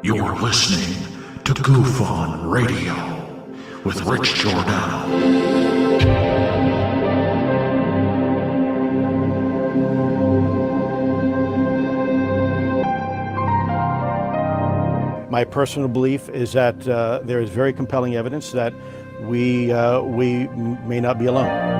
You're listening to Goof On Radio with Rich Giordano. My personal belief is that there is very compelling evidence that we may not be alone.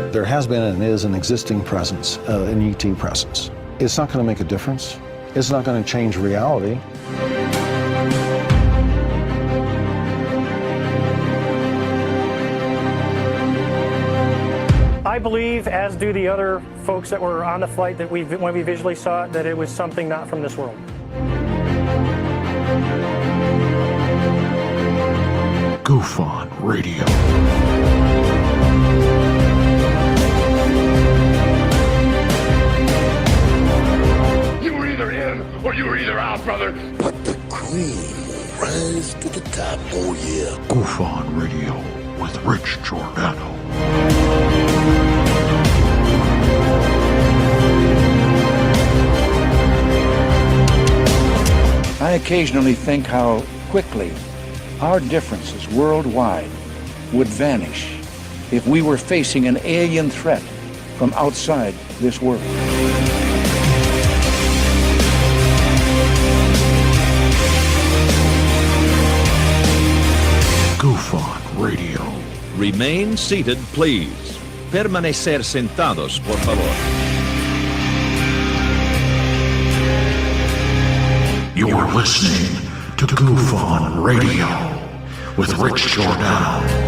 There has been and is an existing presence, an ET presence. It's not going to make a difference. It's not going to change reality. I believe, as do the other folks that were on the flight, that when we visually saw it, that it was something not from this world. Goof On Radio. You were either in or you were either out, brother. But the cream will rise to the top, oh yeah. Goof On Radio with Rich Giordano. I occasionally think how quickly our differences worldwide would vanish if we were facing an alien threat from outside this world. Goof On Radio. Remain seated, please. Permanecer sentados, por favor. You're listening to Goof On Radio with Rich Giordano.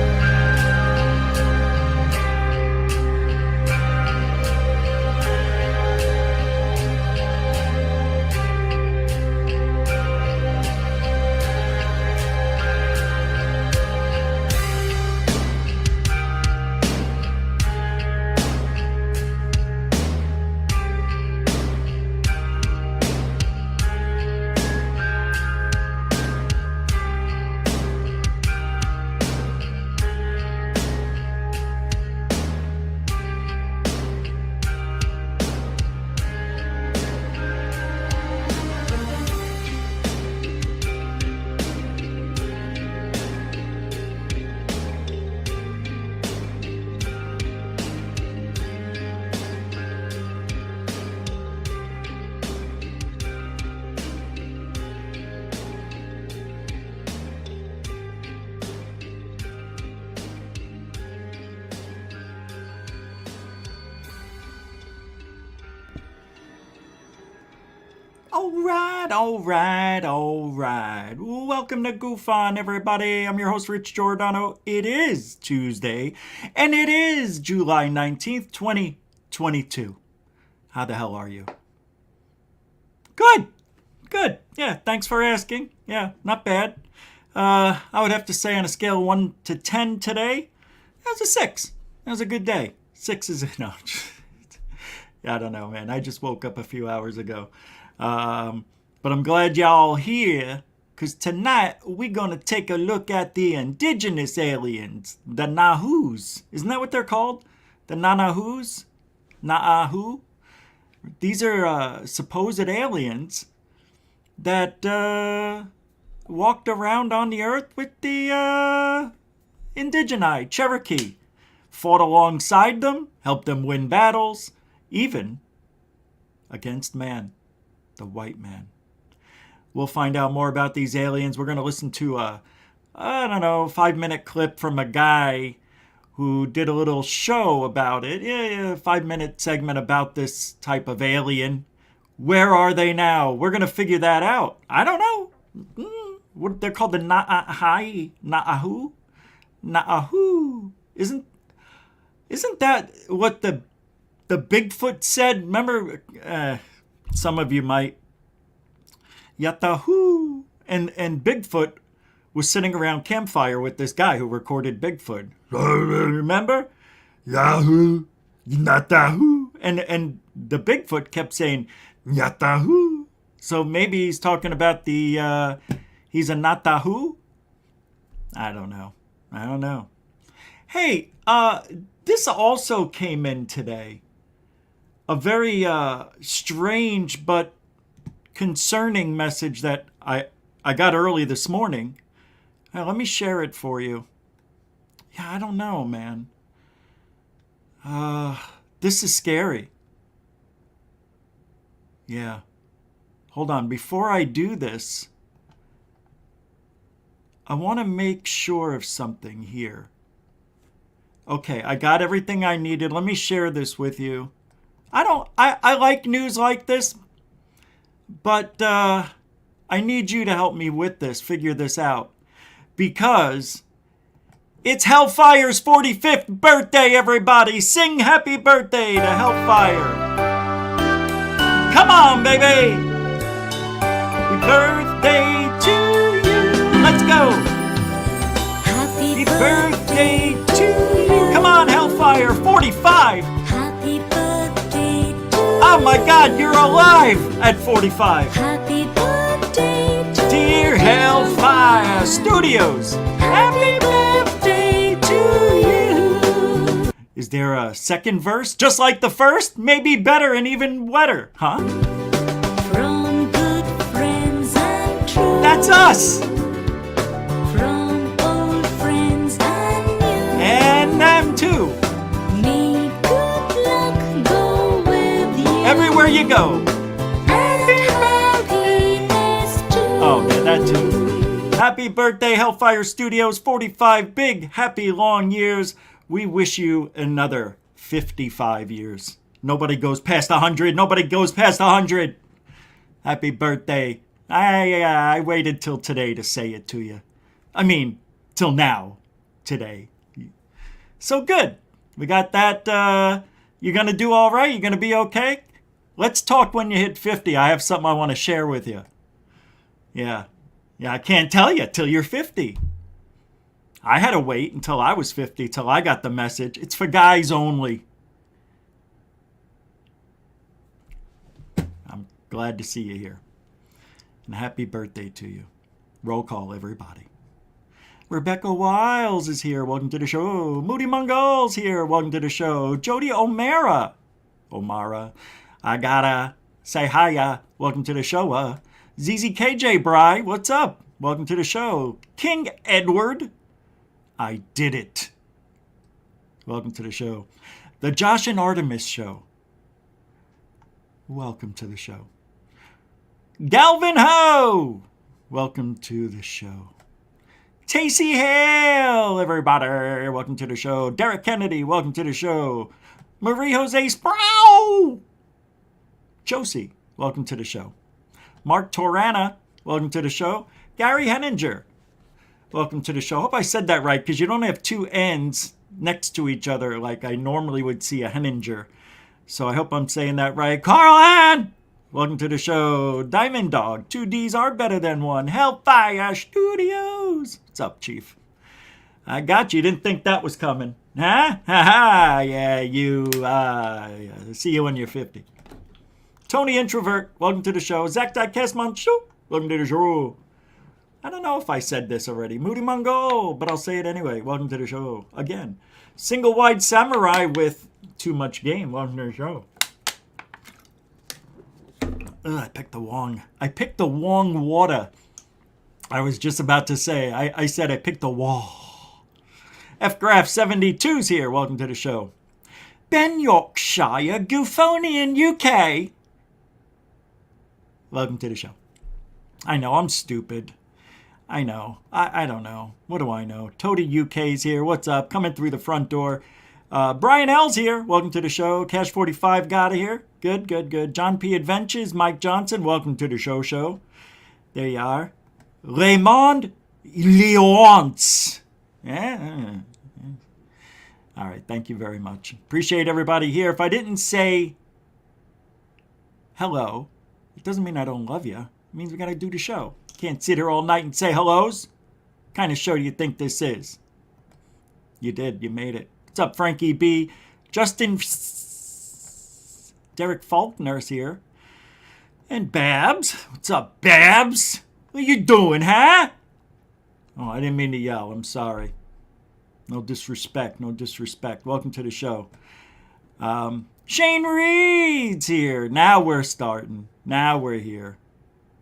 All right. Welcome to Goof On, everybody. I'm your host, Rich Giordano. It is Tuesday, and it is July 19th, 2022. How the hell are you? Good. Yeah, thanks for asking. Yeah, not bad. I would have to say on a scale of 1 to 10 today, that was a 6. That was a good day. 6 is, no. I don't know, man. I just woke up a few hours ago. But I'm glad y'all here, because tonight we're going to take a look at the indigenous aliens, the Nahus. Isn't that what they're called? The Nahus? Na'ahu? These are supposed aliens that walked around on the earth with the indigenous Cherokee. Fought alongside them, helped them win battles, even against man. The white man. We'll find out more about these aliens. We're going to listen to a 5-minute clip from a guy who did a little show about it. Yeah, 5-minute segment about this type of alien. Where are they now? We're going to figure that out. I don't know. What they're called, the Na'ahu? Na'ahu. Isn't that what the Bigfoot said? Remember, some of you might. Yatahu. And Bigfoot was sitting around campfire with this guy who recorded Bigfoot. Remember? Yahoo. Yatahu. And the Bigfoot kept saying, Yatahu. So maybe he's talking about he's a Natahu? I don't know. Hey, This also came in today. A very strange but concerning message that I got early this morning. Let me share it for you. Yeah, I don't know, man. This is scary. Yeah. Hold on. Before I do this, I want to make sure of something here. Okay, I got everything I needed. Let me share this with you. I like news like this, but I need you to help me with this, figure this out. Because it's Hellfire's 45th birthday, everybody. Sing happy birthday to Hellfire. Come on, baby. Happy birthday to you. Let's go. Happy birthday to you. Come on, Hellfire, 45. Happy birthday to Oh my God, you're alive at 45. Happy birthday to Dear Hellfire Studios, happy birthday to you. Is there a second verse? Just like the first? Maybe better and even wetter, huh? From good friends and true. That's us! From old friends and new. And them too. May good luck go with you. Everywhere you go. And happiness too. Oh man, that too. Happy birthday, Hellfire Studios, 45 big, happy, long years. We wish you another 55 years. Nobody goes past 100. Nobody goes past 100. Happy birthday. I waited till today to say it to you. I mean, till now, today. So good. We got that. You're going to do all right? You're going to be okay? Let's talk when you hit 50. I have something I want to share with you. Yeah, I can't tell you till you're 50. I had to wait until I was 50, till I got the message. It's for guys only. I'm glad to see you here. And happy birthday to you. Roll call, everybody. Rebecca Wiles is here. Welcome to the show. Moody Mongol's here. Welcome to the show. Jody O'Mara. I gotta say hiya. Welcome to the show. ZZKJ Bry, what's up? Welcome to the show. King Edward. I did it. Welcome to the show. The Josh and Artemis Show. Welcome to the show. Galvin Ho. Welcome to the show. Tacey Hale, everybody. Welcome to the show. Derek Kennedy, welcome to the show. Marie Jose Sproul. Josie, welcome to the show. Mark Torana, welcome to the show. Gary Henninger, welcome to the show. Hope I said that right, because you don't have two N's next to each other like I normally would see a Henninger. So I hope I'm saying that right. Carl Ann, welcome to the show. Diamond Dog, 2 D's are better than one. Hellfire Studios. What's up, Chief? I got you. Didn't think that was coming. Huh? Ha ha. Yeah, you. See you when you're 50. Tony Introvert, welcome to the show. Zach Dykesman, welcome to the show. I don't know if I said this already. Moody Mongol, but I'll say it anyway. Welcome to the show again. Single Wide Samurai with Too Much Game. Welcome to the show. I picked the wrong. I picked the wrong water. I was just about to say. I said I picked the wall. F-Graph 72's here. Welcome to the show. Ben Yorkshire, Goophonian, UK. Welcome to the show. I know, I'm stupid. I know. I don't know. What do I know? Toady UK's here. What's up? Coming through the front door. Brian L's here. Welcome to the show. Cash 45 got here. Good. John P. Adventures. Mike Johnson. Welcome to the show. There you are. Raymond Leonce. Yeah. All right. Thank you very much. Appreciate everybody here. If I didn't say hello, it doesn't mean I don't love you. It means we got to do the show. Can't sit here all night and say hellos. What kind of show do you think this is? You did. You made it. What's up, Frankie B? Justin Derek Faulkner's here. And Babs. What's up, Babs? What you doing, huh? Oh, I didn't mean to yell. I'm sorry. No disrespect. No disrespect. Welcome to the show. Shane Reed's here. Now we're starting. Now we're here.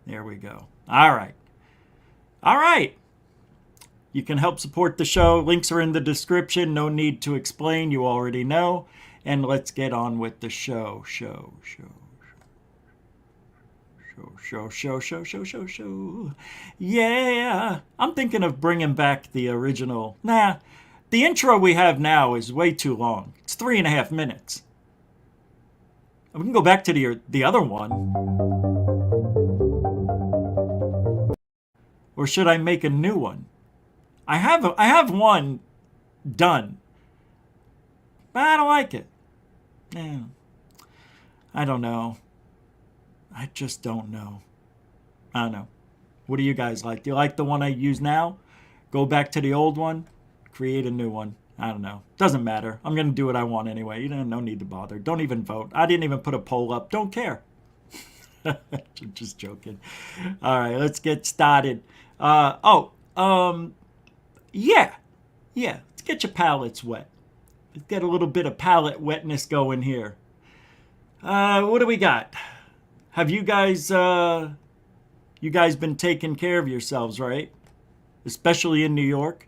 There we go. All right. All right. You can help support the show. Links are in the description. No need to explain. You already know. And let's get on with the show. Show. Yeah. I'm thinking of bringing back the original. Nah, the intro we have now is way too long. It's 3.5 minutes. We can go back to the other one. Or should I make a new one? I have one done. But I don't like it. Yeah. I don't know. I just don't know. I don't know. What do you guys like? Do you like the one I use now? Go back to the old one? Create a new one? I don't know. Doesn't matter. I'm going to do what I want anyway. You know, no need to bother. Don't even vote. I didn't even put a poll up. Don't care. Just joking. All right, let's get started. Yeah. Let's get your palates wet. Let's get a little bit of palate wetness going here. What do we got? Have you guys been taking care of yourselves, right? Especially in New York.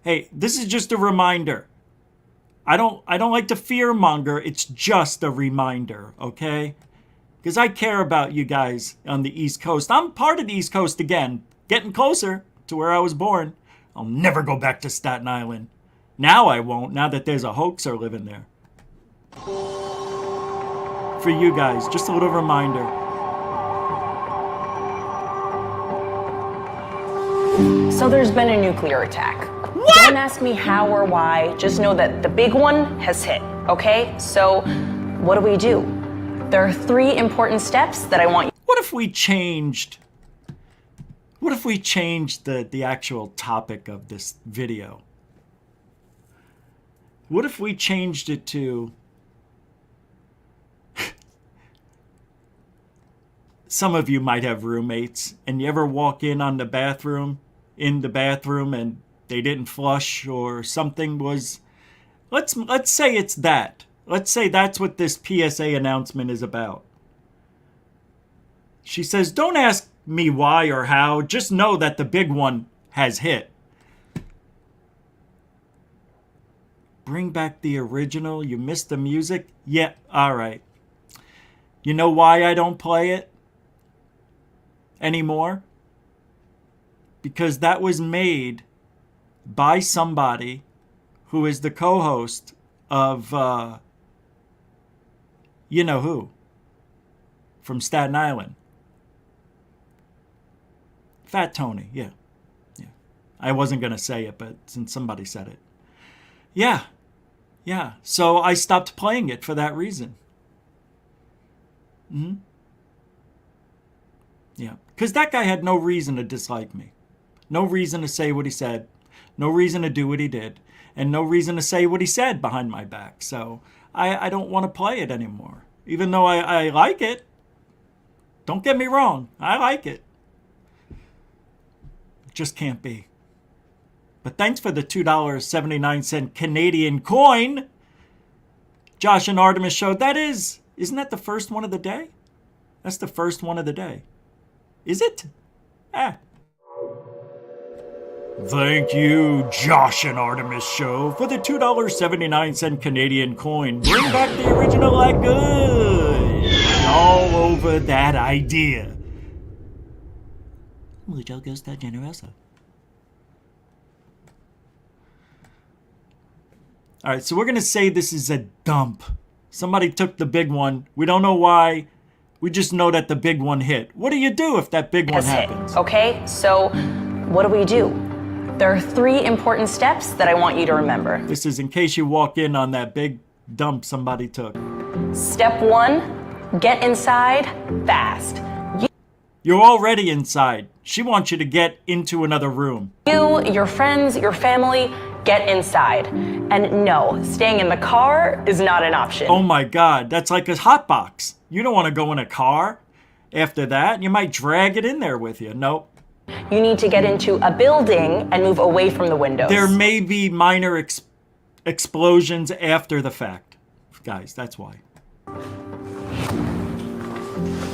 Hey, this is just a reminder. I don't like to fearmonger. It's just a reminder, okay? Because I care about you guys on the East Coast. I'm part of the East Coast again, getting closer to where I was born. I'll never go back to Staten Island. Now I won't, now that there's a hoaxer living there. For you guys, just a little reminder. So there's been a nuclear attack. What? Don't ask me how or why, just know that the big one has hit, okay? So what do? There are 3 important steps that I want you. What if we changed the actual topic of this video? What if we changed it to some of you might have roommates and you ever walk in the bathroom and they didn't flush or something was, let's say it's that. Let's say that's what this PSA announcement is about. She says, don't ask me why or how, just know that the big one has hit. Bring back the original, you missed the music? Yeah, all right. You know why I don't play it anymore? Because that was made by somebody who is the co-host of, you know who, from Staten Island. Fat Tony, yeah. I wasn't going to say it, but since somebody said it. Yeah. So I stopped playing it for that reason. Yeah, because that guy had no reason to dislike me. No reason to say what he said. No reason to do what he did. And no reason to say what he said behind my back. So I don't want to play it anymore. Even though I like it. Don't get me wrong. I like it. Just can't be. But thanks for the $2.79 Canadian coin. Josh and Artemis show. Isn't that the first one of the day? That's the first one of the day. Is it? Thank you, Josh and Artemis show, for the $2.79 Canadian coin. Bring back the original like good. All over that idea. Mucho gusto generoso. All right, so we're going to say this is a dump. Somebody took the big one. We don't know why. We just know that the big one hit. What do you do if that big one happens? Okay, so what do? There are 3 important steps that I want you to remember. This is in case you walk in on that big dump somebody took. Step 1, get inside fast. You're already inside. She wants you to get into another room. You, your friends, your family, get inside. And no, staying in the car is not an option. Oh my God, that's like a hot box. You don't want to go in a car after that. You might drag it in there with you. Nope. You need to get into a building and move away from the windows. There may be minor explosions after the fact. Guys, that's why.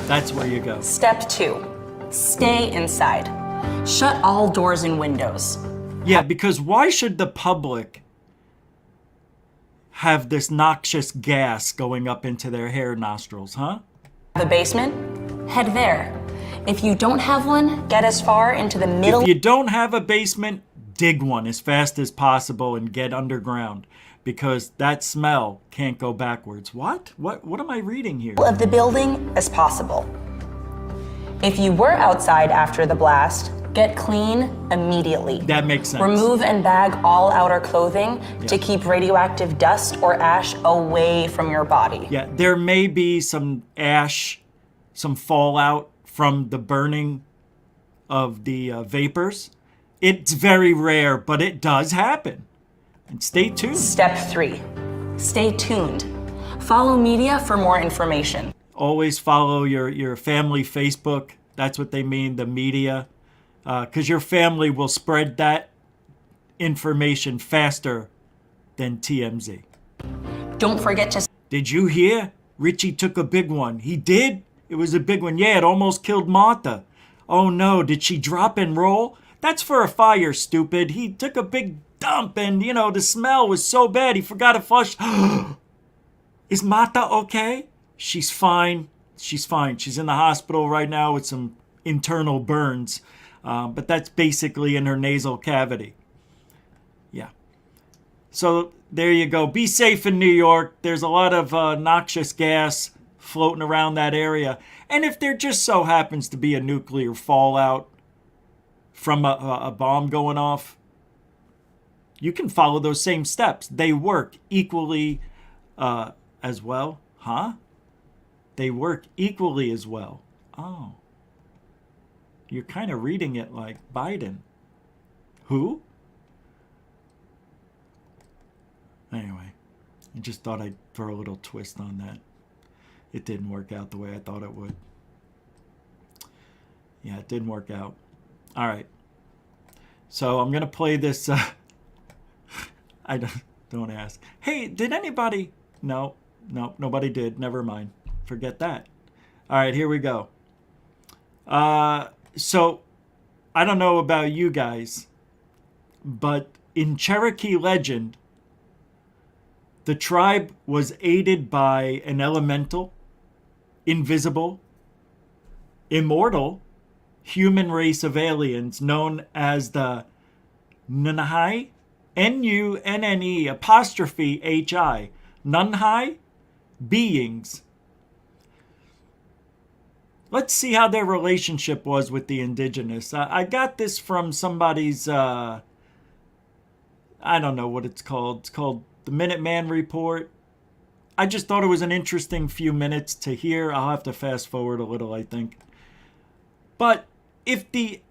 That's where you go. Step 2. Stay inside. Shut all doors and windows. Yeah, because why should the public have this noxious gas going up into their hair nostrils, huh? The basement? Head there. If you don't have one, get as far into the middle. If you don't have a basement, dig one as fast as possible and get underground, because that smell can't go backwards. What am I reading here? Of the building as possible. If you were outside after the blast, get clean immediately. That makes sense. Remove and bag all outer clothing to keep radioactive dust or ash away from your body. Yeah, there may be some ash, some fallout from the burning of the vapors. It's very rare, but it does happen. And stay tuned. Step 3. Stay tuned. Follow media for more information. Always follow your family Facebook. That's what they mean, the media. Because your family will spread that information faster than TMZ. Don't forget to... Did you hear? Richie took a big one. He did? It was a big one. Yeah, it almost killed Martha. Oh no, did she drop and roll? That's for a fire, stupid. He took a big dump and, the smell was so bad he forgot to flush. Is Martha okay? She's fine. She's fine. She's in the hospital right now with some internal burns. But that's basically in her nasal cavity. Yeah. So there you go. Be safe in New York. There's a lot of noxious gas floating around that area. And if there just so happens to be a nuclear fallout from a bomb going off, you can follow those same steps. They work equally as well. Huh? They work equally as well. Oh. You're kind of reading it like Biden. Who? Anyway, I just thought I'd throw a little twist on that. It didn't work out the way I thought it would. Yeah, it didn't work out. All right. So I'm going to play this. I don't ask. Hey, did anybody? No, nobody did. Never mind. Forget that. All right, here we go. So, I don't know about you guys, but in Cherokee legend, the tribe was aided by an elemental, invisible, immortal human race of aliens known as the Nunne'Hi, Nunne apostrophe Hi, Nunne'Hi Beings. Let's see how their relationship was with the indigenous. I got this from somebody's, I don't know what it's called. It's called the Minuteman Report. I just thought it was an interesting few minutes to hear. I'll have to fast forward a little, I think. But if the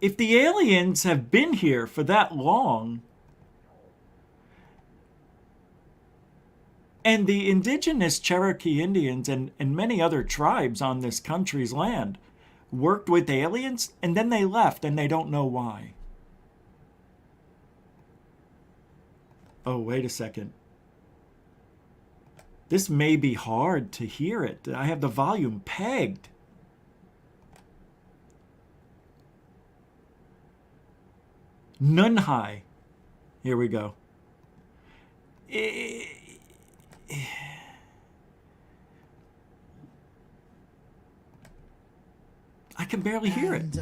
aliens have been here for that long, and the indigenous Cherokee Indians and many other tribes on this country's land worked with aliens, and then they left, and they don't know why. Oh, wait a second. This may be hard to hear it. I have the volume pegged. Nunne'Hi. Here we go. I can barely hear it.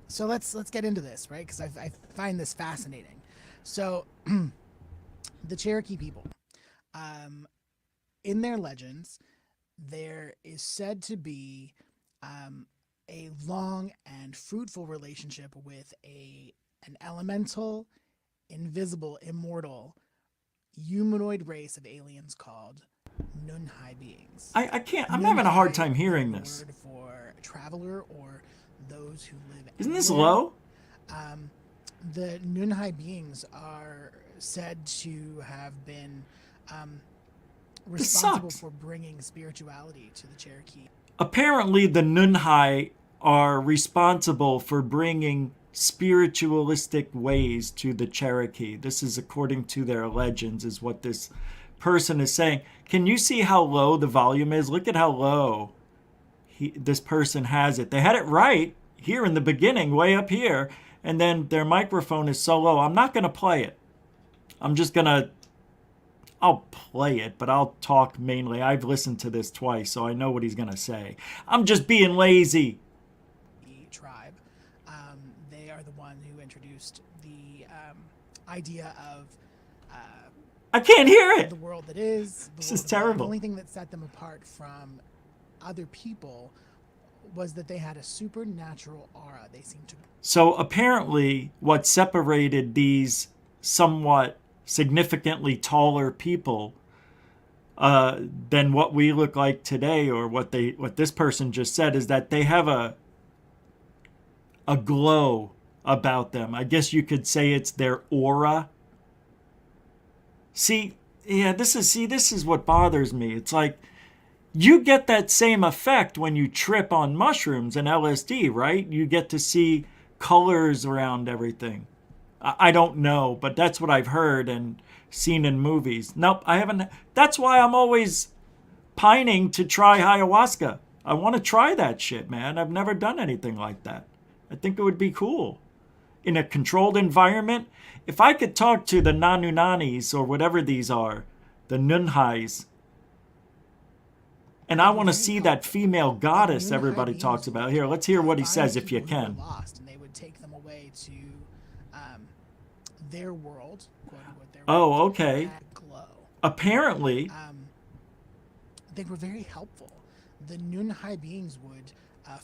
So let's get into this, right? Because I find this fascinating. So the Cherokee people, in their legends, there is said to be a long and fruitful relationship with an elemental, invisible, immortal, humanoid race of aliens called Nunne'Hi Beings. I'm having a hard time hearing this. Word for traveler or those who live. Isn't this low? The Nunne'Hi Beings are said to have been responsible for bringing spirituality to the Cherokee. Apparently, the Nunne'Hi are responsible for bringing spiritualistic ways to the Cherokee. This is according to their legends, is what this person is saying. Can you see how low the volume is? Look at how low this person has it. They had it right here in the beginning, way up here, and then their microphone is so low. I'm not going to play it. I'm just going to, I'll play it, but I'll talk mainly. I've listened to this twice, so I know what he's going to say. I'm just being lazy. Tribe. They are the one who introduced the idea of I can't hear it. The world that is. This is terrible. The only thing that set them apart from other people was that they had a supernatural aura. They seemed to. So apparently what separated these somewhat significantly taller people than what we look like today, or what this person just said, is that they have a glow about them. I guess you could say it's their aura. This is what bothers me. It's like, you get that same effect when you trip on mushrooms and LSD, right? You get to see colors around everything. I don't know, but that's what I've heard and seen in movies. Nope, I haven't. That's why I'm always pining to try ayahuasca. I want to try that shit, man. I've never done anything like that. I think it would be cool. In a controlled environment, if I could talk to the Nunne'His or whatever these are, the Nunne'His, and I want to see that female goddess everybody talks about. Here, let's hear what he says if you can. Lost, and they would take them away to their world. Oh, okay. Glow. Apparently. They were very helpful. The Nunne'Hi Beings would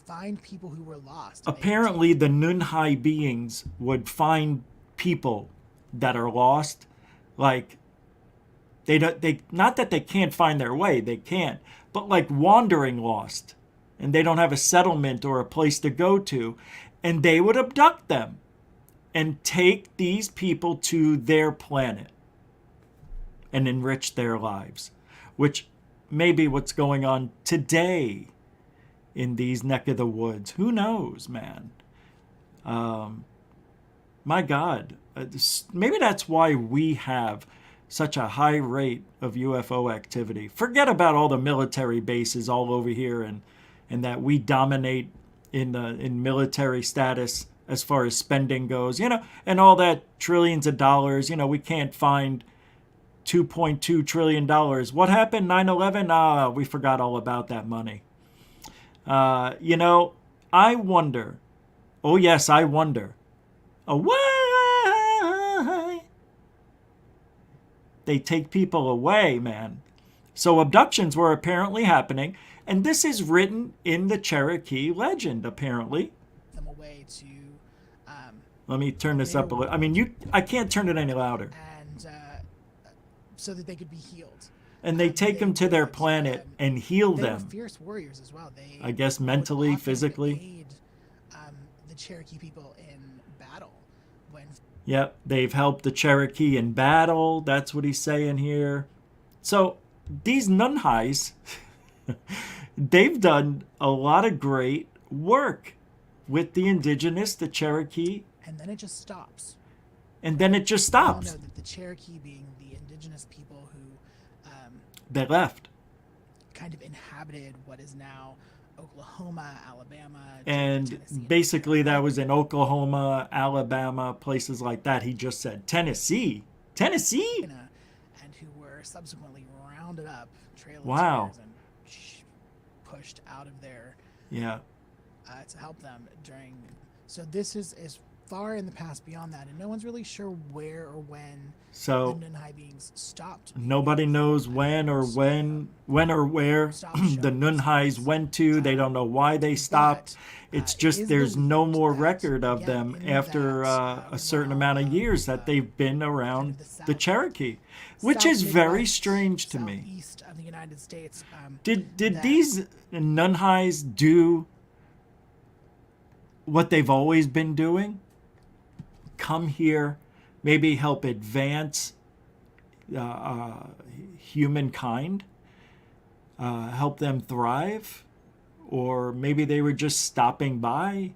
find people who were lost. Apparently, the Nunne'Hi Beings would find people that are lost. Like, they not that they can't find their way, they can't, but like wandering lost, and they don't have a settlement or a place to go to, and they would abduct them and take these people to their planet and enrich their lives, which may be what's going on today in these neck of the woods. Who knows, man? My God, maybe that's why we have such a high rate of UFO activity. Forget about all the military bases all over here, and that we dominate in military status as far as spending goes, and all that trillions of dollars. We can't find $2.2 trillion. What happened? 9/11? We forgot all about that money. I wonder. Oh yes, I wonder. Why they take people away, man. So abductions were apparently happening, and this is written in the Cherokee legend, apparently. Them away to. Let me turn this up a little. I mean, I can't turn it any louder. And so that they could be healed. And they take them to their planet and heal them. They were fierce warriors as well. They, I guess, mentally, physically. Aid, the Cherokee people in battle. Yep, they've helped the Cherokee in battle. That's what he's saying here. So these Nunne'His, they've done a lot of great work with the indigenous, the Cherokee. And then it just stops. And then it just We all stops. know that the Cherokee, being the indigenous people who They left. kind of inhabited what is now Oklahoma, Alabama, And Tennessee, basically that was in Oklahoma, Alabama, places like that. He just said Tennessee. Tennessee? and who were subsequently rounded up, trail of Wow. tears, and pushed out of there. Yeah. To help them during. So this is as far in the past beyond that, and no one's really sure where or when So the Nunne'Hi Beings stopped. nobody knows when or where the Nunne'His went to. They don't know why they stopped. It's just there's no more record of them after a certain amount of years that they've been around the Cherokee, which is very strange to me. East of the United States. Did these Nunne'His do what they've always been doing? Come here, maybe help advance humankind, help them thrive? or maybe they were just stopping by,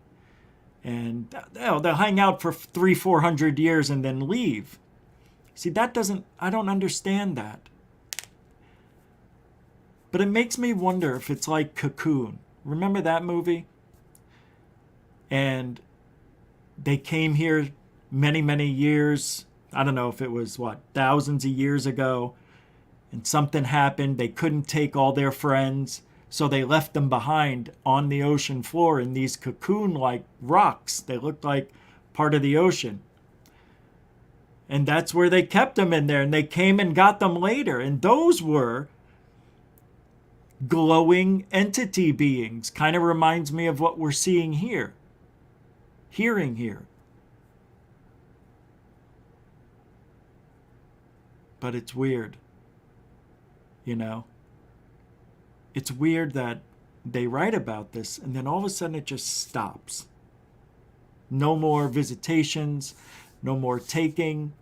and they'll hang out for 300-400 years and then leave. See, I don't understand that. But it makes me wonder if it's like Cocoon. Remember that movie? And they came here many, many years. I don't know if it was, thousands of years ago. And something happened. They couldn't take all their friends. So they left them behind on the ocean floor in these cocoon-like rocks. They looked like part of the ocean. And that's where they kept them in there. And they came and got them later. And those were glowing entity beings. Kind of reminds me of what we're seeing here. Hearing here. But it's weird. You know? It's weird that they write about this and then all of a sudden it just stops. No more visitations, no more taking,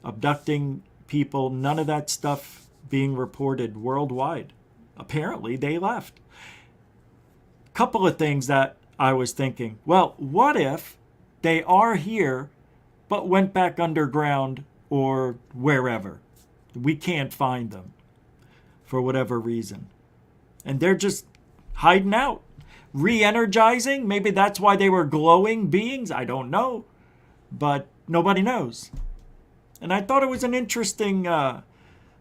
abducting people, none of that stuff being reported worldwide. Apparently they left. Couple of things that I was thinking. Well, what if they are here but went back underground or wherever? We can't find them for whatever reason. And they're just hiding out, re-energizing. Maybe that's why they were glowing beings. I don't know. But nobody knows. And I thought it was an interesting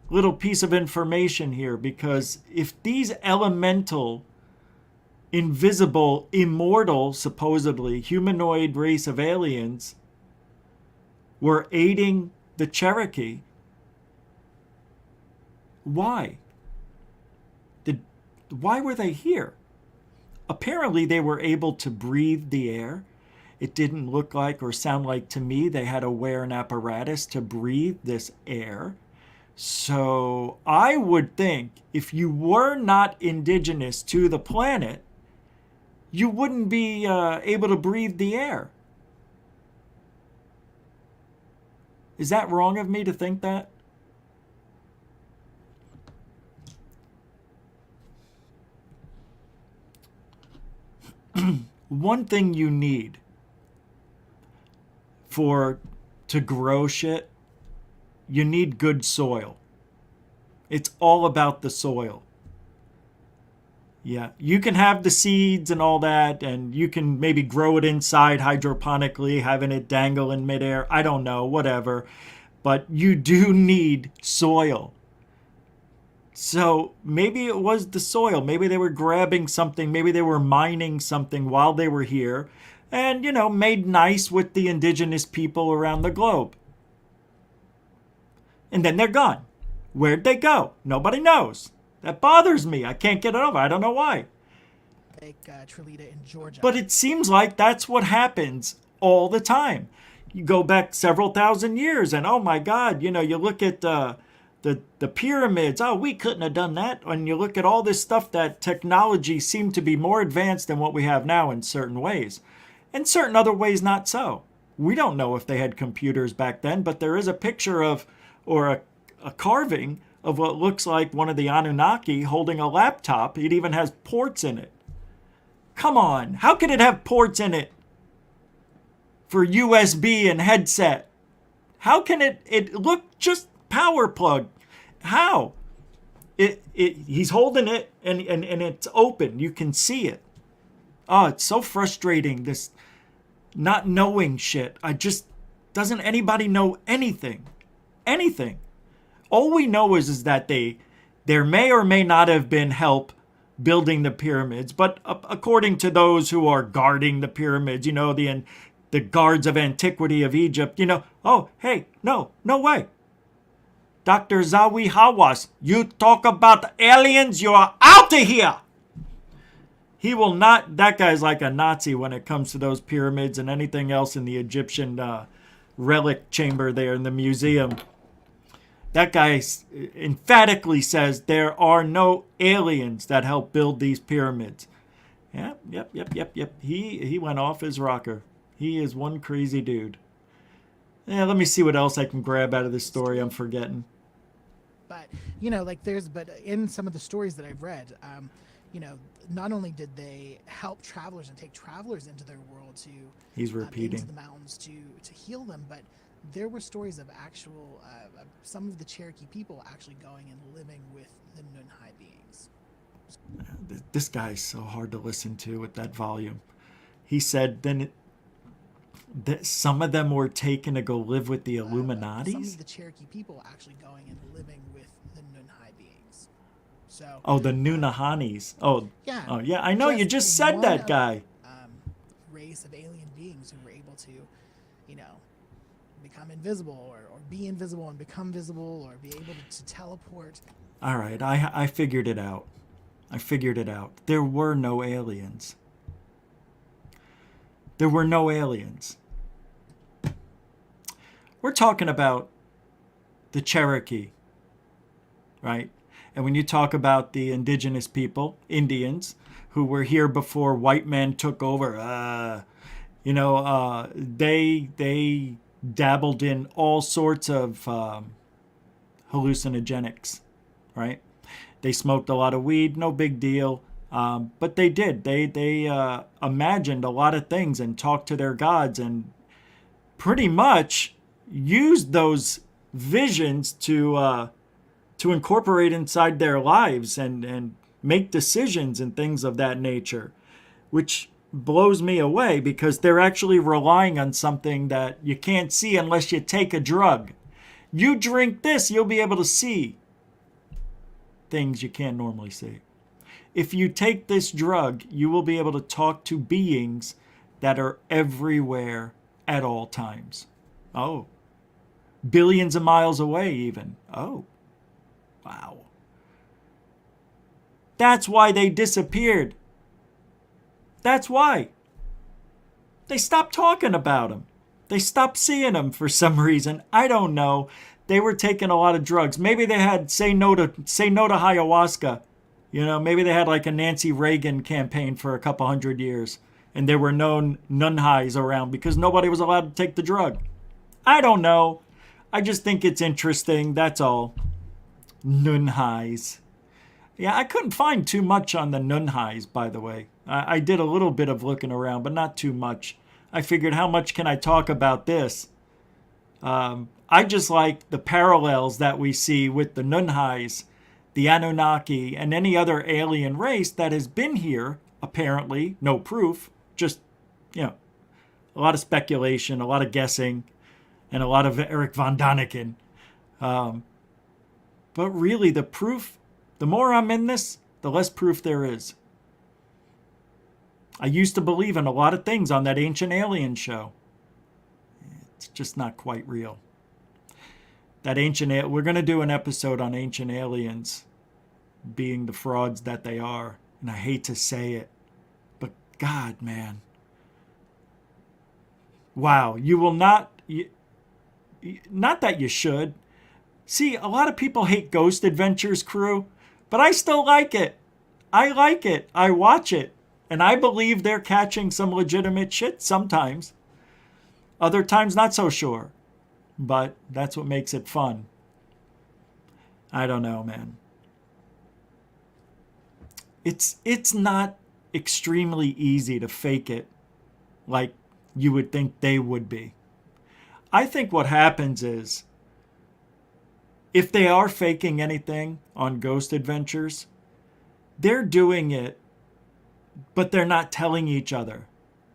little piece of information here, because if these elemental, invisible, immortal, supposedly humanoid race of aliens were aiding the Cherokee, why? Why were they here? Apparently they were able to breathe the air. It didn't look like or sound like to me they had to wear an apparatus to breathe this air. So I would think if you were not indigenous to the planet, you wouldn't be able to breathe the air. Is that wrong of me to think that? One thing you need to grow shit, you need good soil. It's all about the soil. Yeah, you can have the seeds and all that, and you can maybe grow it inside hydroponically, having it dangle in midair. I don't know, whatever. But you do need soil. So maybe it was the soil. Maybe they were grabbing something. Maybe they were mining something while they were here. And, made nice with the indigenous people around the globe. And then they're gone. Where'd they go? Nobody knows. That bothers me. I can't get it over. I don't know why. Like Trilita in Georgia. But it seems like that's what happens all the time. You go back several thousand years and, oh my God, you look at the pyramids. Oh, we couldn't have done that. And you look at all this stuff, that technology seemed to be more advanced than what we have now in certain ways. In certain other ways, not so. We don't know if they had computers back then, but there is a picture of, or a carving of what looks like one of the Anunnaki holding a laptop. It even has ports in it. Come on, how could it have ports in it for USB and headset? How can it look just power plug? How? He's holding it and it's open. You can see it. Oh, it's so frustrating, this not knowing shit. Doesn't anybody know anything? Anything. All we know is that there may or may not have been help building the pyramids, but according to those who are guarding the pyramids, the guards of antiquity of Egypt, oh, hey, no way. Dr. Zawi Hawass, you talk about aliens, you are out of here. He will not, that guy's like a Nazi when it comes to those pyramids and anything else in the Egyptian relic chamber there in the museum. That guy emphatically says there are no aliens that help build these pyramids. Yep. He went off his rocker. He is one crazy dude. Yeah, let me see what else I can grab out of this story I'm forgetting. But, but in some of the stories that I've read, you know, not only did they help travelers and take travelers into their world to He's repeating. into the mountains to heal them, but there were stories of actual some of the Cherokee people actually going and living with the Nunne'Hi Beings. This guy's so hard to listen to with that volume. He said that some of them were taken to go live with the Illuminatis. Some of the Cherokee people actually going and living with the Nunne'Hi Beings. So. Oh, the Nunne'Hanis. Oh. Yeah. Oh, yeah. I know. You just said that guy. Race of alien beings who were able to, you know, become invisible or be invisible and become visible or be able to teleport. All right. I figured it out. There were no aliens. There were no aliens. We're talking about the Cherokee, right? And when you talk about the indigenous people, Indians, who were here before white men took over, they dabbled in all sorts of hallucinogenics, right? They smoked a lot of weed, no big deal. But they did. They imagined a lot of things and talked to their gods and pretty much used those visions to incorporate inside their lives and make decisions and things of that nature, which blows me away because they're actually relying on something that you can't see unless you take a drug. You drink this, you'll be able to see things you can't normally see. If you take this drug, you will be able to talk to beings that are everywhere at all times. Oh. Billions of miles away even. Oh. Wow. That's why they disappeared. That's why. They stopped talking about them. They stopped seeing them for some reason. I don't know. They were taking a lot of drugs. Maybe they had say no to ayahuasca. You know, maybe they had like a Nancy Reagan campaign for a couple hundred years. And there were no Nunne'His around because nobody was allowed to take the drug. I don't know. I just think it's interesting. That's all. Nunne'His. Yeah, I couldn't find too much on the Nunne'His, by the way. I did a little bit of looking around, but not too much. I figured, how much can I talk about this? I just like the parallels that we see with the Nunne'His, the Anunnaki, and any other alien race that has been here, apparently, no proof, just, a lot of speculation, a lot of guessing, and a lot of Eric von Daniken. But really, the proof, the more I'm in this, the less proof there is. I used to believe in a lot of things on that Ancient Alien show. It's just not quite real. We're going to do an episode on Ancient Aliens being the frauds that they are. And I hate to say it, but God, man. Wow, you will not that you should. See, a lot of people hate Ghost Adventures crew, but I still like it. I like it. I watch it. And I believe they're catching some legitimate shit sometimes. Other times, not so sure. But that's what makes it fun. I don't know, man. It's not extremely easy to fake it like you would think they would be. I think what happens is, if they are faking anything on Ghost Adventures, they're doing it, but they're not telling each other.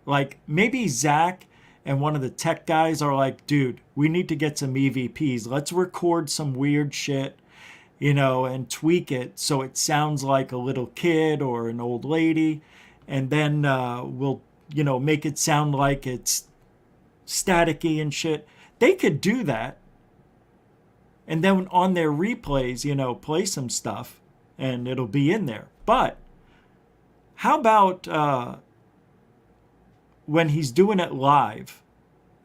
Like, maybe Zach and one of the tech guys are like, dude, we need to get some EVPs. Let's record some weird shit, and tweak it so it sounds like a little kid or an old lady. And then we'll, make it sound like it's staticky and shit. They could do that. And then on their replays, play some stuff and it'll be in there. But how about when he's doing it live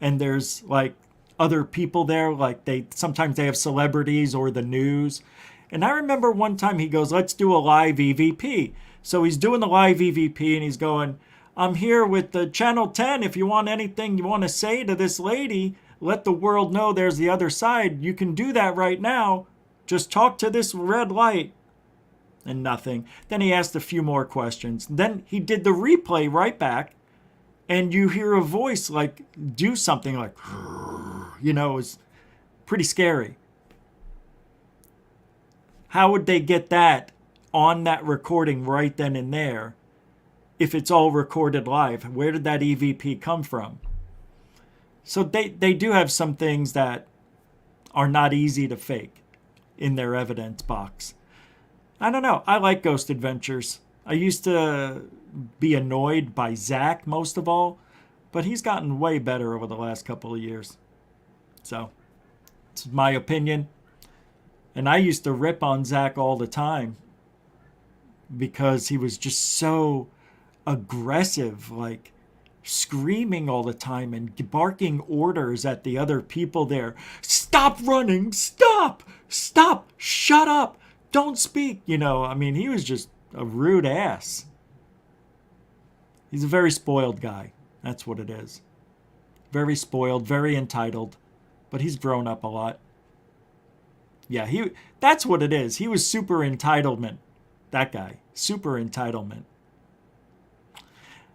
and there's like other people there, like sometimes they have celebrities or the news. And I remember one time he goes, let's do a live EVP. So he's doing the live EVP and he's going, I'm here with the Channel 10. If you want anything you want to say to this lady, let the world know there's the other side. You can do that right now. Just talk to this red light. and nothing. Then he asked a few more questions. Then he did the replay right back, and you hear a voice like do something like, you know, it was pretty scary. How would they get that on that recording right then and there if it's all recorded live? Where did that EVP come from? So they do have some things that are not easy to fake in their evidence box. I don't know. I like Ghost Adventures. I used to be annoyed by Zach most of all, but he's gotten way better over the last couple of years. So, it's my opinion. And I used to rip on Zach all the time because he was just so aggressive, like screaming all the time and barking orders at the other people there. Stop running! Stop! Stop! Shut up! Don't speak! You know, I mean, he was just a rude ass. He's a very spoiled guy. That's what it is. Very spoiled, very entitled, but he's grown up a lot. Yeah, that's what it is. He was super entitlement. That guy. Super entitlement.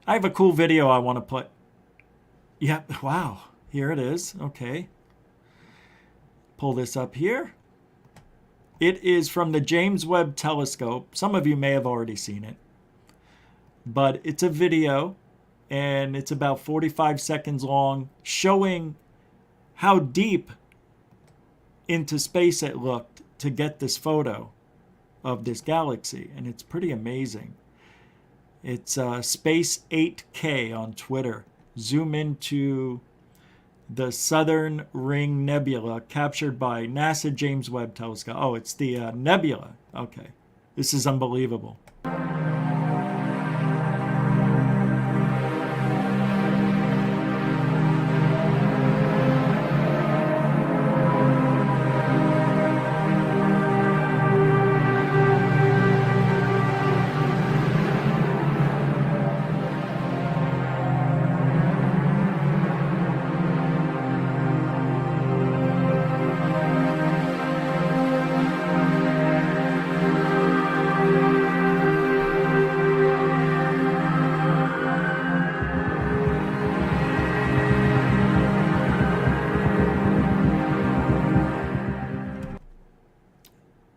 I have a cool video I want to play. Yeah, wow. Here it is. Okay. Pull this up here. It is from the James Webb Telescope. Some of you may have already seen it. But it's a video, and it's about 45 seconds long, showing how deep into space it looked to get this photo of this galaxy. And it's pretty amazing. It's Space 8K on Twitter. Zoom into the Southern Ring Nebula captured by NASA James Webb Telescope. Oh, it's the nebula. Okay. This is unbelievable.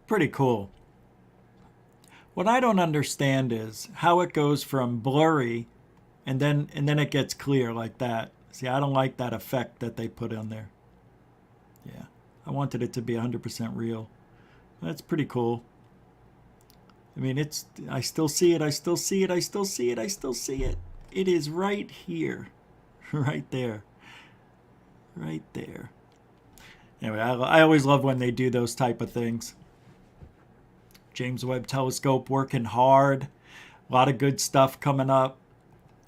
Pretty cool. What I don't understand is how it goes from blurry and then it gets clear like that. See, I don't like that effect that they put on there. Yeah, I wanted it to be 100% real. That's pretty cool. I mean, I still see it, I still see it, I still see it, I still see it. It is right here. Right there. Right there. Anyway, I always love when they do those type of things. James Webb Telescope working hard. A lot of good stuff coming up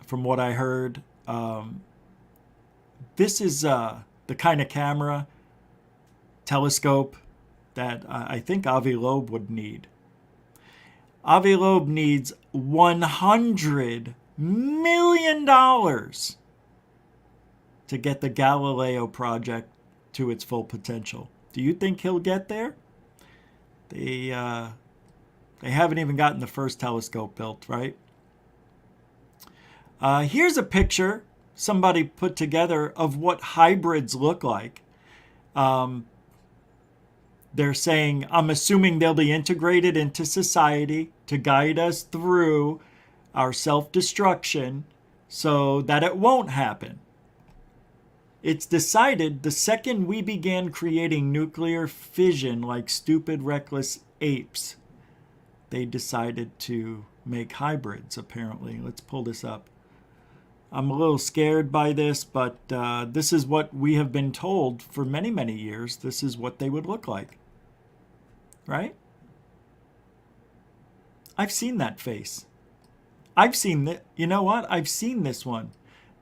from what I heard. This is the kind of camera, telescope that I think Avi Loeb would need. Avi Loeb needs $100 million to get the Galileo project to its full potential. Do you think he'll get there? They haven't even gotten the first telescope built, right? Here's a picture somebody put together of what hybrids look like. They're saying, I'm assuming they'll be integrated into society to guide us through our self-destruction so that it won't happen. It's decided the second we began creating nuclear fission like stupid, reckless apes, they decided to make hybrids, apparently. Let's pull this up. I'm a little scared by this, but this is what we have been told for many, many years. This is what they would look like. Right? I've seen that face. I've seen that. You know what? I've seen this one.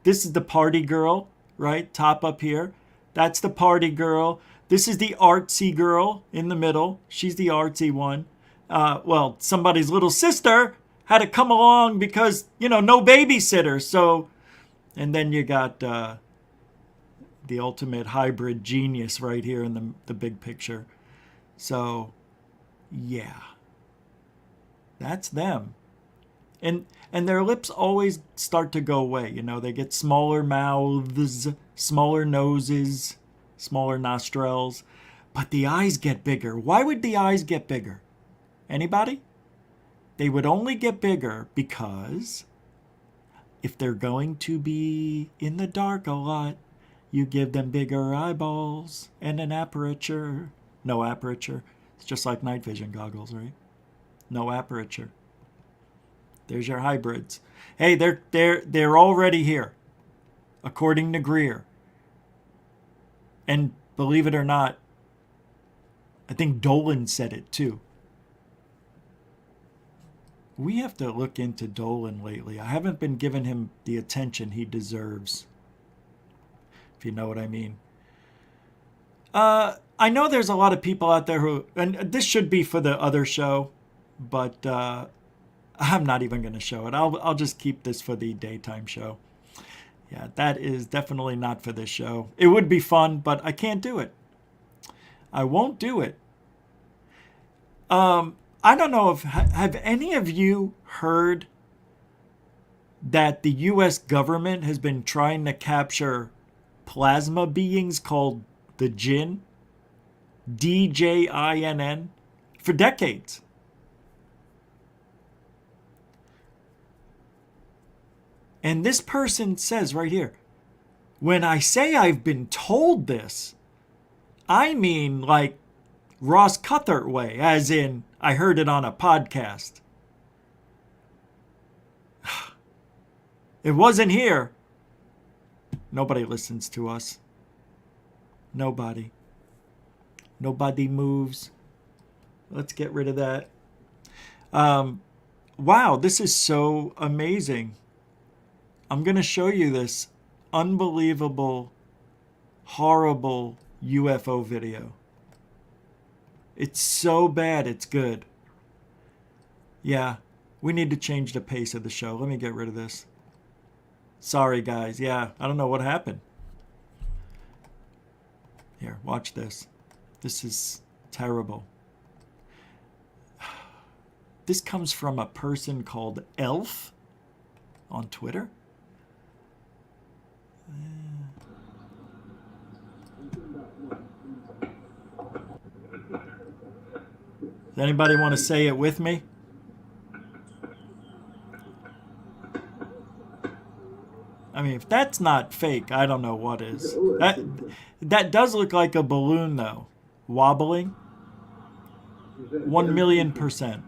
This is the party girl, right? Top up here. That's the party girl. This is the artsy girl in the middle. She's the artsy one. Well, somebody's little sister had to come along because, you know, no babysitter. So, and then you got the ultimate hybrid genius right here in the big picture. So, yeah. That's them. And their lips always start to go away. You know, they get smaller mouths, smaller noses, smaller nostrils, but the eyes get bigger. Why would the eyes get bigger? Anybody? They would only get bigger because if they're going to be in the dark a lot, you give them bigger eyeballs and an aperture. No aperture. It's just like night vision goggles, right? No aperture. There's your hybrids. Hey, they're already here, according to Greer. And believe it or not, I think Dolan said it too. We have to look into Dolan lately. I haven't been giving him the attention he deserves, if you know what I mean. I know there's a lot of people out there who, and this should be for the other show, but I'm not even going to show it. I'll just keep this for the daytime show. Yeah, that is definitely not for this show. It would be fun, but I can't do it. I won't do it. I don't know if, have any of you heard that the U.S. government has been trying to capture plasma beings called the Jinn? DJINN, for decades. And this person says right here, when I say I've been told this, I mean like Ross Cuthert way, as in I heard it on a podcast. It wasn't here. Nobody listens to us. Nobody. Nobody moves. Let's get rid of that. Wow, this is so amazing. I'm going to show you this unbelievable, horrible UFO video. It's so bad, it's good. Yeah, we need to change the pace of the show. Let me get rid of this. Sorry, guys. Yeah, I don't know what happened. Here, watch this. This is terrible. This comes from a person called Elf on Twitter. Does anybody want to say it with me? I mean, if that's not fake, I don't know what is. That does look like a balloon, though. Wobbling. 1,000,000%.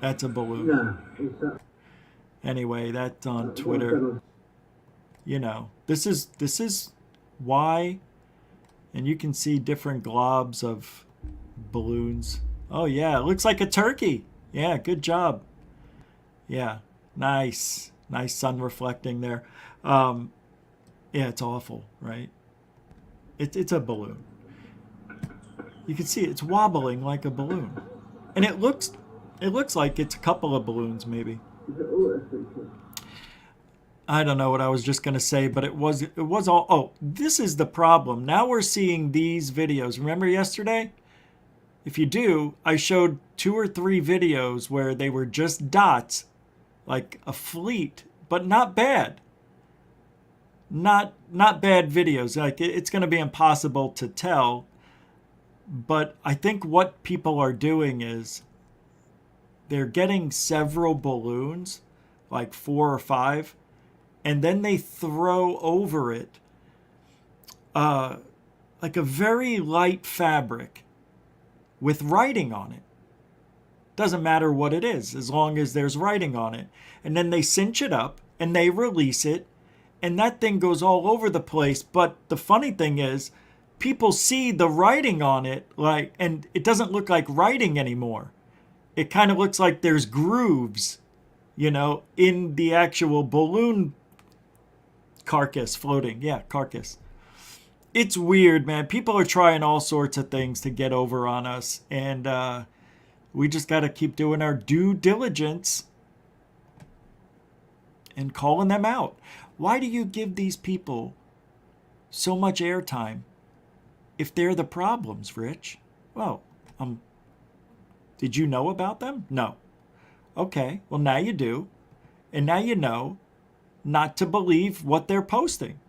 That's a balloon. Anyway, that's on Twitter. You know, this is why, and you can see different globs of balloons. Oh yeah, it looks like a turkey. Yeah, good job. Yeah, nice sun reflecting there. Yeah, it's awful, right? It's a balloon. You can see it's wobbling like a balloon, and it looks like it's a couple of balloons maybe. I don't know what I was just going to say, but it was all, oh, this is the problem. Now we're seeing these videos. Remember yesterday? If you do, I showed 2 or 3 videos where they were just dots, like a fleet, but not bad. Not bad videos. Like it's going to be impossible to tell, but I think what people are doing is they're getting several balloons, like 4 or 5, and then they throw over it like a very light fabric with writing on it. Doesn't matter what it is, as long as there's writing on it. And then they cinch it up and they release it, and that thing goes all over the place. But the funny thing is, people see the writing on it, like, and it doesn't look like writing anymore. It kind of looks like there's grooves, you know, in the actual balloon carcass floating. Yeah, carcass. It's weird, man. People are trying all sorts of things to get over on us, and we just got to keep doing our due diligence and calling them out. Why do you give these people so much airtime if they're the problems, Rich? Well, Did you know about them? No. Okay, well, now you do. And now you know not to believe what they're posting.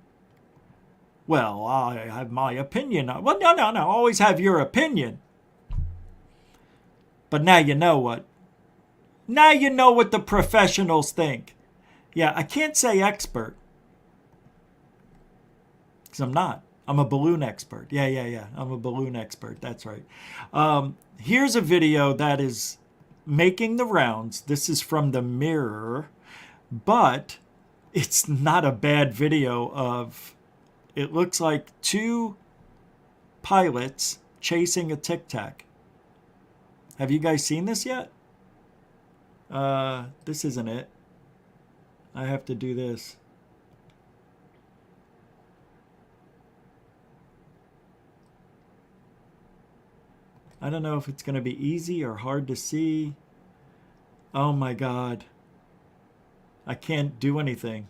Well, I have my opinion. Well, no. Always have your opinion. But now you know what. Now you know what the professionals think. Yeah, I can't say expert. Because I'm not. I'm a balloon expert. Yeah. I'm a balloon expert. That's right. Here's a video that is making the rounds. This is from the Mirror. But it's not a bad video of... It looks like two pilots chasing a Tic Tac. Have you guys seen this yet? This isn't it. I have to do this. I don't know if it's going to be easy or hard to see. Oh my God. I can't do anything.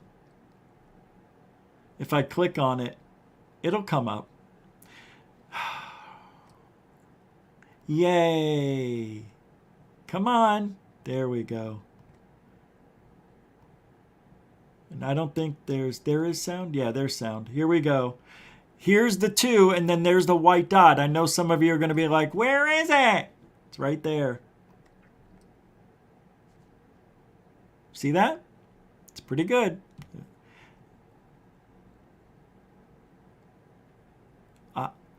If I click on it, it'll come up. Yay. Come on. There we go. And I don't think there is sound. Yeah, there's sound. Here we go. Here's the two, and then there's the white dot. I know some of you are going to be like, where is it? It's right there. See that? It's pretty good.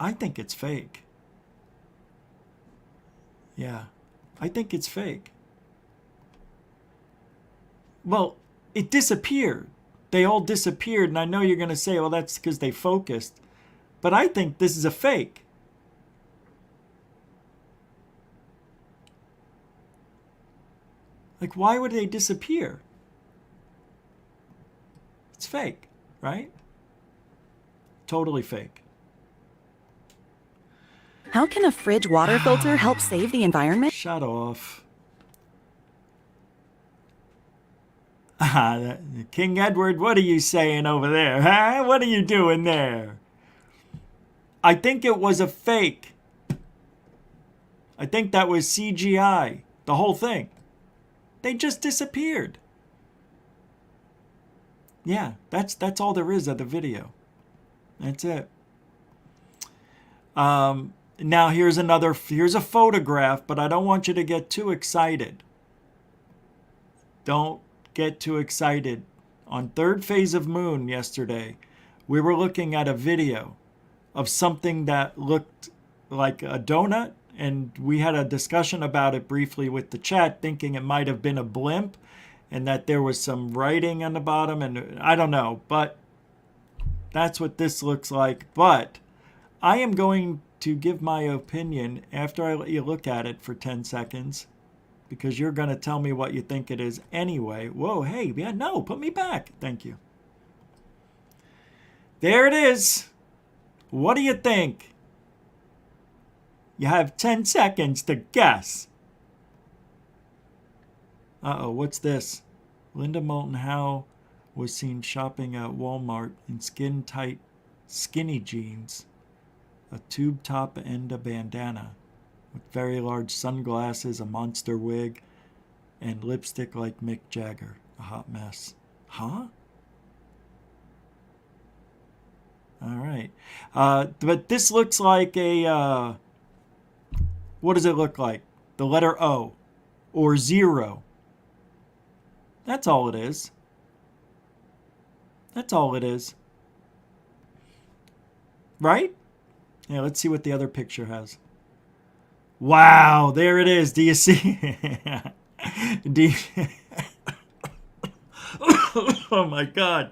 I think it's fake. Yeah, I think it's fake. Well, it disappeared. They all disappeared, and I know you're going to say, well, that's because they focused. But I think this is a fake. Like, why would they disappear? It's fake, right? Totally fake. How can a fridge water filter help save the environment? Shut off. King Edward, what are you saying over there? Huh? What are you doing there? I think it was a fake. I think that was CGI. The whole thing. They just disappeared. Yeah, that's all there is of the video. That's it. Now here's a photograph, but I don't want you to get too excited. Don't get too excited. On third phase of moon yesterday, we were looking at a video of something that looked like a donut, and we had a discussion about it briefly with the chat, thinking it might have been a blimp and that there was some writing on the bottom, and I don't know, but that's what this looks like. But I am going to give my opinion after I let you look at it for 10 seconds, because you're going to tell me what you think it is anyway. Whoa, hey, yeah, no, put me back. Thank you. There it is. What do you think? You have 10 seconds to guess. Uh-oh, what's this? Linda Howe was seen shopping at Walmart in skin-tight skinny jeans, a tube top and a bandana, with very large sunglasses, a monster wig, and lipstick like Mick Jagger. A hot mess. Huh? All right. But this looks like a... what does it look like? The letter O. Or 0. That's all it is. That's all it is. Right? Yeah, let's see what the other picture has. Wow, there it is. Do you see? Do you... Oh my God.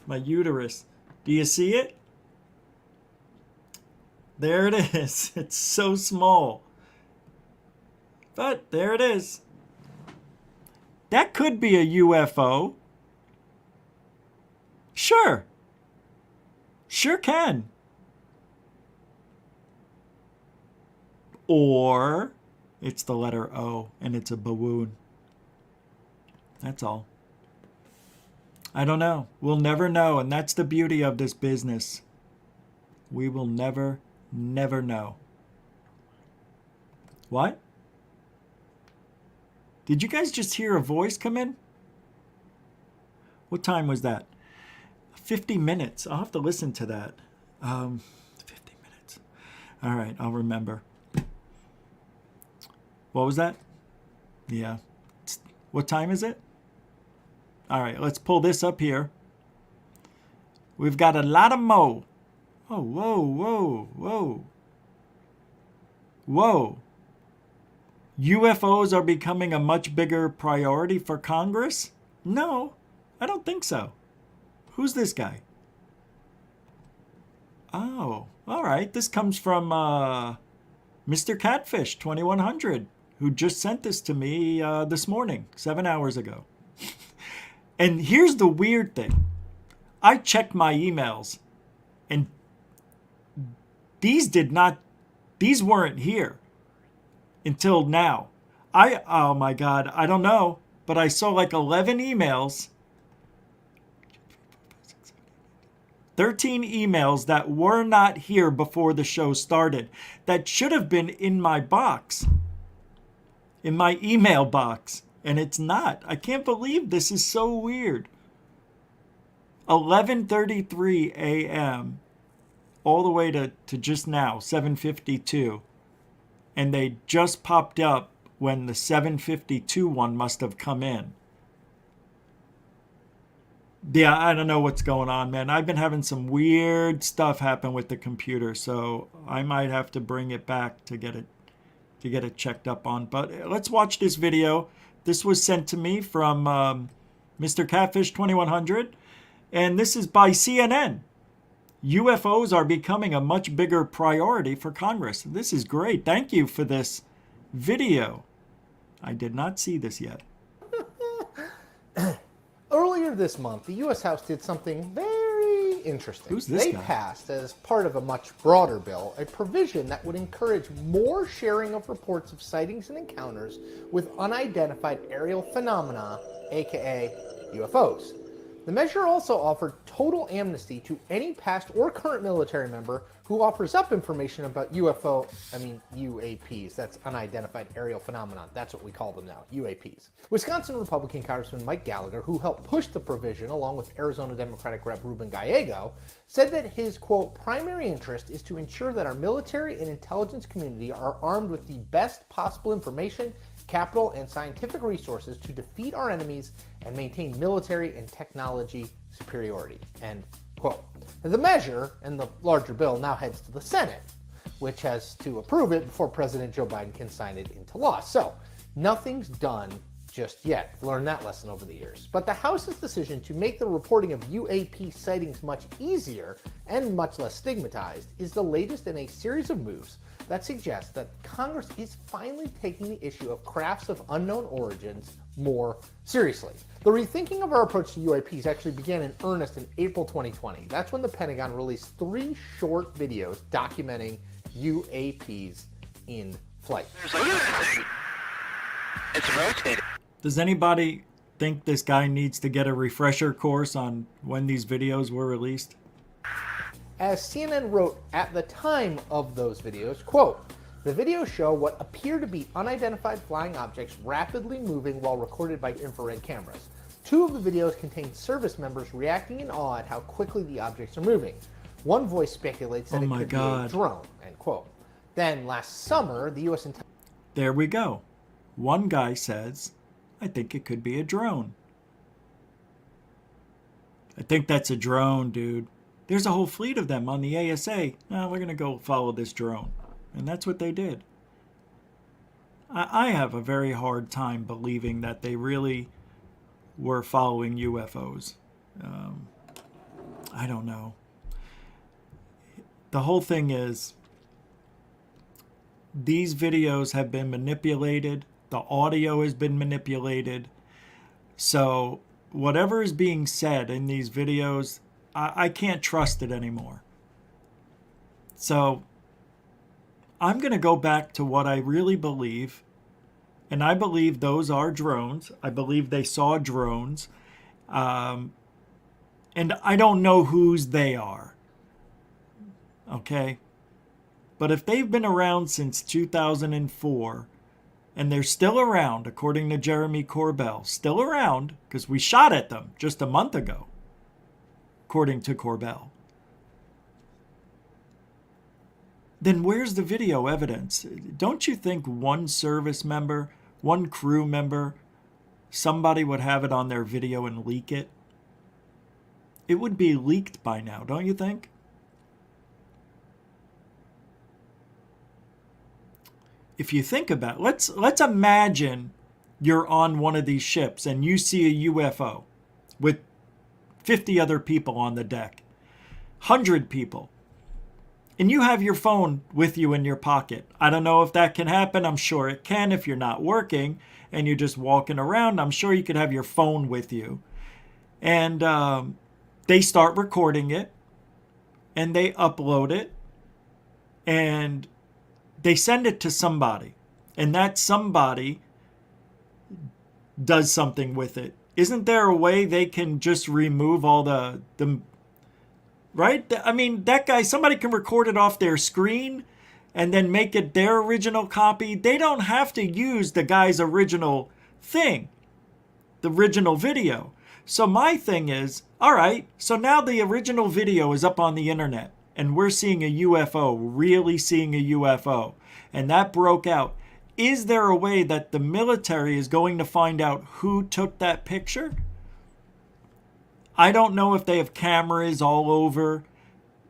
My uterus. Do you see it? There it is. It's so small. But there it is. That could be a UFO. Sure. Sure can. Or it's the letter O and it's a baboon. That's all. I don't know. We'll never know, and that's the beauty of this business. We will never know. What? Did you guys just hear a voice come in? What time was that? 50 minutes. I'll have to listen to that. 50 minutes. All right, I'll remember. What was that? Yeah. What time is it? All right, let's pull this up here. We've got a lot of mo. Oh, whoa, whoa, whoa. Whoa. UFOs are becoming a much bigger priority for Congress? No, I don't think so. Who's this guy? Oh, all right. This comes from Mr. Catfish 2100, who just sent this to me this morning, 7 hours ago. And here's the weird thing. I checked my emails, and these weren't here until now. Oh my God, I don't know, but I saw like 11 emails, 13 emails that were not here before the show started, that should have been in my box, in my email box, and it's not. I can't believe this is so weird. 11:33 a.m. all the way to just now, 7:52. And they just popped up when the 7:52 one must have come in. Yeah, I don't know what's going on, man. I've been having some weird stuff happen with the computer, so I might have to bring it back to get it checked up on. But let's watch this video. This was sent to me from Mr. Catfish 2100, and this is by CNN. UFOs are becoming a much bigger priority for Congress. This is great. Thank you for this video. I did not see this yet. Earlier this month, the U.S. House did something very interesting. Who's this guy? They passed, as part of a much broader bill, a provision that would encourage more sharing of reports of sightings and encounters with unidentified aerial phenomena, aka UFOs. The measure also offered total amnesty to any past or current military member who offers up information about UAPs, that's unidentified aerial phenomenon. That's what we call them now, UAPs. Wisconsin Republican Congressman Mike Gallagher, who helped push the provision along with Arizona Democratic Rep. Ruben Gallego, said that his, quote, primary interest is to ensure that our military and intelligence community are armed with the best possible information, capital, and scientific resources to defeat our enemies and maintain military and technology superiority, end quote. The measure and the larger bill now heads to the Senate, which has to approve it before President Joe Biden can sign it into law. So nothing's done just yet. I've learned that lesson over the years. But the House's decision to make the reporting of UAP sightings much easier and much less stigmatized is the latest in a series of moves that suggests that Congress is finally taking the issue of crafts of unknown origins more seriously. The rethinking of our approach to UAPs actually began in earnest in April 2020. That's when the Pentagon released 3 short videos documenting UAPs in flight. It's rotating. Does anybody think this guy needs to get a refresher course on when these videos were released? As CNN wrote at the time of those videos, quote, the videos show what appear to be unidentified flying objects rapidly moving while recorded by infrared cameras. 2 of the videos contain service members reacting in awe at how quickly the objects are moving. One voice speculates that it could be a drone, end quote. Then last summer, the U.S. There we go. One guy says, I think it could be a drone. I think that's a drone, dude. There's a whole fleet of them on the ASA. No, we're going to go follow this drone. And that's what they did. I have a very hard time believing that they really were following UFOs. I don't know. The whole thing is, these videos have been manipulated. The audio has been manipulated. So whatever is being said in these videos, I can't trust it anymore. So I'm going to go back to what I really believe. And I believe those are drones. I believe they saw drones. And I don't know whose they are. Okay? But if they've been around since 2004, and they're still around, according to Jeremy Corbell, still around, because we shot at them just a month ago, according to Corbell, then where's the video evidence? Don't you think one service member, one crew member, somebody would have it on their video and leak it? It would be leaked by now, don't you think? If you think about it, let's imagine you're on one of these ships and you see a UFO with 50 other people on the deck, 100 people, and you have your phone with you in your pocket. I don't know if that can happen. I'm sure it can if you're not working and you're just walking around. I'm sure you could have your phone with you. And they start recording it and they upload it and they send it to somebody, and that somebody does something with it. Isn't there a way they can just remove all the right? I mean, that guy, somebody can record it off their screen and then make it their original copy. They don't have to use the guy's original thing, the original video. So my thing is, all right, so now the original video is up on the internet and we're seeing a UFO, really seeing a UFO, and that broke out. Is there a way that the military is going to find out who took that picture? I don't know if they have cameras all over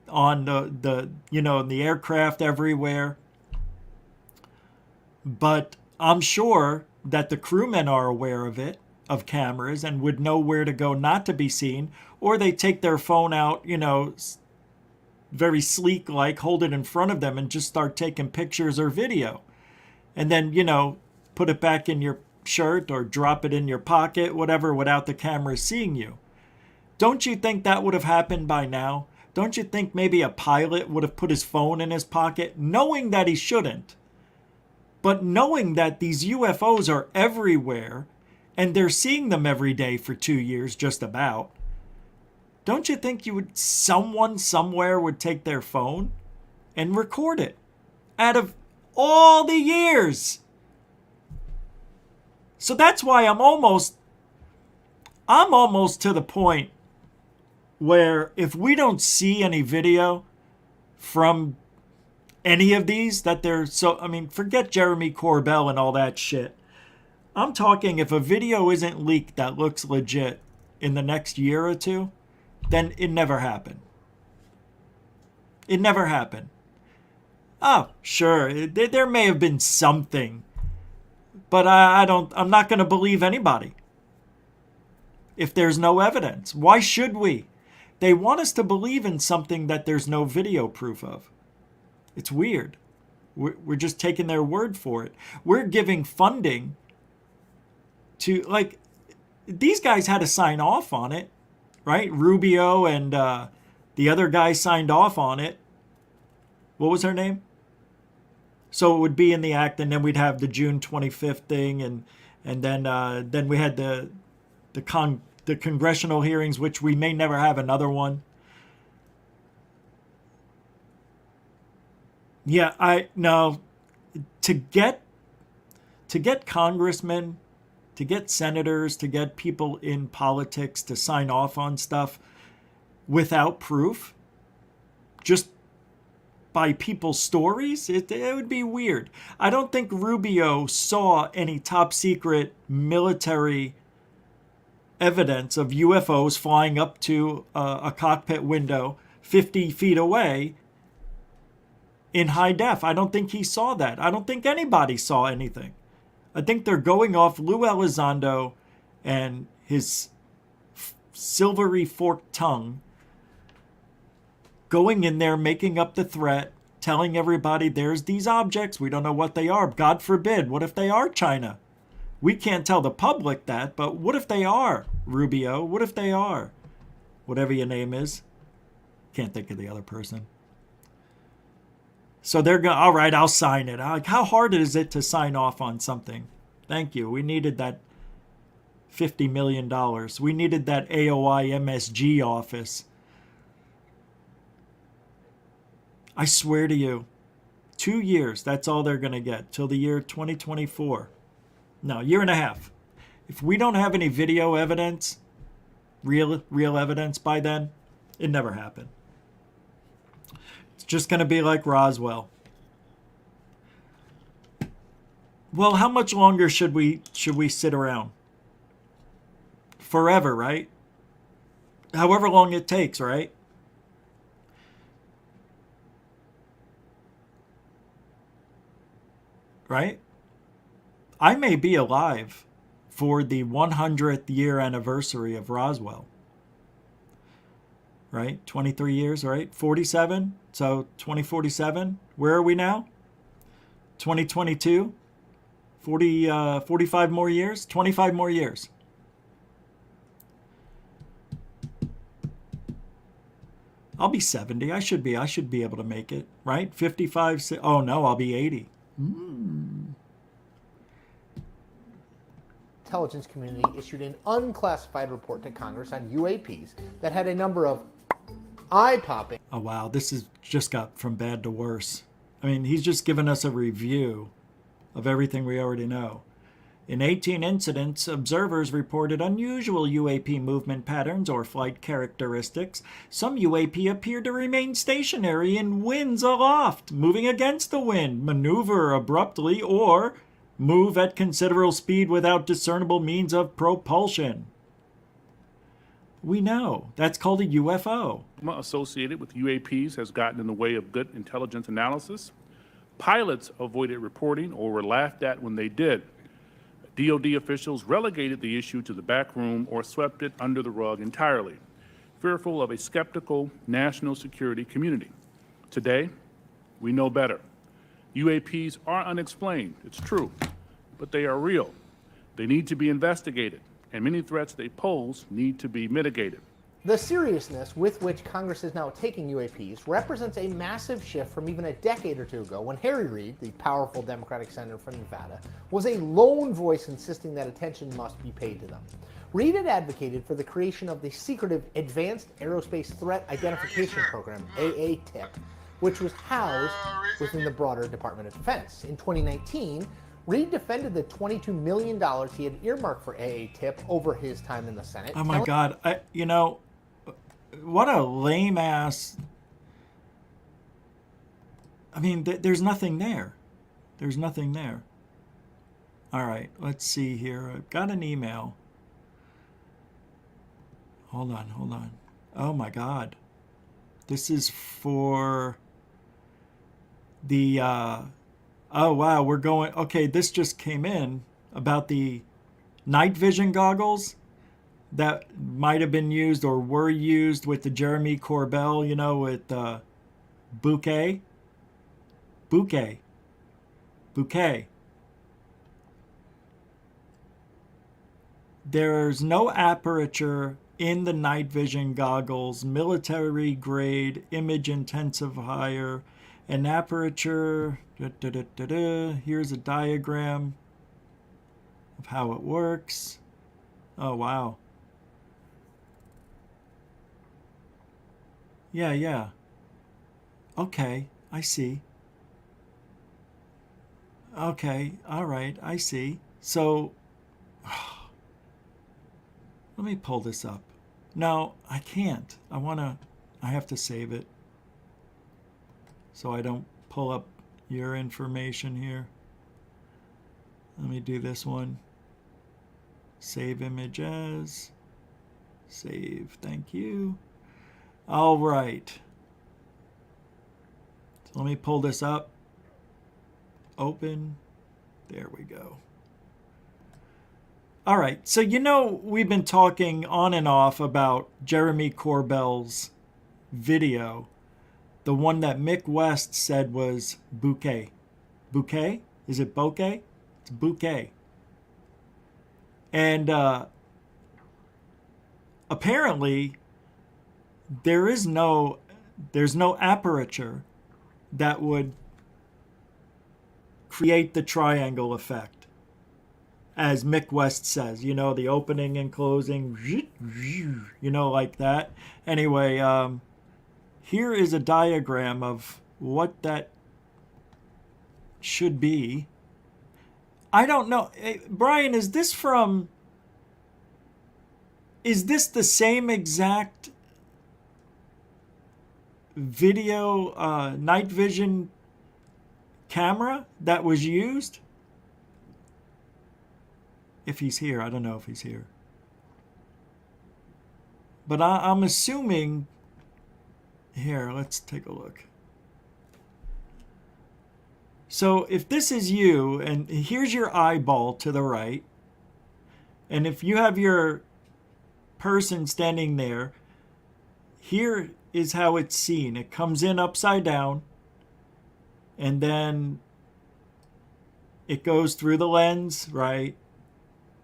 on the aircraft everywhere, but I'm sure that the crewmen are aware of it, of cameras, and would know where to go not to be seen, or they take their phone out, very sleek like, hold it in front of them and just start taking pictures or video. And then, put it back in your shirt or drop it in your pocket, whatever, without the camera seeing you. Don't you think that would have happened by now? Don't you think maybe a pilot would have put his phone in his pocket, knowing that he shouldn't, but knowing that these UFOs are everywhere and they're seeing them every day for 2 years, just about? Don't you think someone somewhere would take their phone and record it out of all the years? So that's why I'm almost to the point where if we don't see any video from any of these forget Jeremy Corbell and all that shit. I'm talking if a video isn't leaked that looks legit in the next year or two, then it never happened. It never happened. Oh, sure, there may have been something, but I'm not going to believe anybody if there's no evidence. Why should we? They want us to believe in something that there's no video proof of. It's weird. We're just taking their word for it. We're giving funding to, these guys had to sign off on it, right? Rubio and the other guy signed off on it. What was her name? So it would be in the act, and then we'd have the June 25th thing, and then we had the congressional hearings, which we may never have another one. Yeah, to get congressmen, to get senators, to get people in politics to sign off on stuff without proof, just by people's stories, it would be weird. I don't think Rubio saw any top secret military evidence of UFOs flying up to a cockpit window 50 feet away in high def. I don't think he saw that. I don't think anybody saw anything. I think they're going off Lou Elizondo and his silvery forked tongue, going in there, making up the threat, telling everybody there's these objects. We don't know what they are. God forbid. What if they are China? We can't tell the public that, but what if they are, Rubio? What if they are? Whatever your name is. Can't think of the other person. So they're going, all right, I'll sign it. How hard is it to sign off on something? Thank you. We needed that $50 million. We needed that AOI MSG office. I swear to you, 2 years. That's all they're going to get till the year 2024. No, year and a half. If we don't have any video evidence, real evidence by then, it never happened. It's just going to be like Roswell. Well, how much longer should we sit around? Forever, right? However long it takes, right? Right? I may be alive for the 100th year anniversary of Roswell. Right? 23 years, right? 47. So 2047. Where are we now? 2022. 45 more years? 25 more years. I'll be 70. I should be able to make it, right? 55. Oh no, I'll be 80. Intelligence community issued an unclassified report to Congress on UAPs that had a number of eye-popping. Oh wow, this has just got from bad to worse. I mean, he's just given us a review of everything we already know. In 18 incidents, observers reported unusual UAP movement patterns or flight characteristics. Some UAP appeared to remain stationary in winds aloft, moving against the wind, maneuver abruptly, or move at considerable speed without discernible means of propulsion. We know. That's called a UFO. Associated with UAPs has gotten in the way of good intelligence analysis. Pilots avoided reporting or were laughed at when they did. DoD officials relegated the issue to the back room or swept it under the rug entirely, fearful of a skeptical national security community. Today, we know better. UAPs are unexplained, it's true, but they are real. They need to be investigated, and many threats they pose need to be mitigated. The seriousness with which Congress is now taking UAPs represents a massive shift from even a decade or two ago when Harry Reid, the powerful Democratic senator from Nevada, was a lone voice insisting that attention must be paid to them. Reid had advocated for the creation of the secretive Advanced Aerospace Threat Identification Program, AATIP, which was housed within the broader Department of Defense. In 2019, Reid defended the $22 million he had earmarked for AATIP over his time in the Senate. Oh my God. What a lame ass. I mean, there's nothing there. There's nothing there. All right, let's see here. I've got an email. Hold on. Oh my God. This is for the, oh wow, we're going, okay, this just came in about the night vision goggles that might have been used or were used with the Jeremy Corbell, with Bouquet. There's no aperture in the night vision goggles, military grade, image intensifier, an aperture, here's a diagram of how it works. Oh, wow. Yeah. Okay, I see. Okay, all right, I see. So, let me pull this up. No, I can't. I have to save it so I don't pull up your information here. Let me do this one. Save image as. Save, thank you. All right. So let me pull this up. Open. There we go. All right. So, we've been talking on and off about Jeremy Corbell's video. The one that Mick West said was bouquet. Bouquet? Is it bouquet? It's bouquet. And apparently there's no aperture that would create the triangle effect, as Mick West says, the opening and closing, like that. Anyway, here is a diagram of what that should be. I don't know. Brian, is this the same exact video night vision camera that was used? If he's here, I don't know if he's here. But I'm assuming, here, let's take a look. So if this is you, and here's your eyeball to the right, and if you have your person standing there, here is how it's seen. It comes in upside down, and then it goes through the lens, right?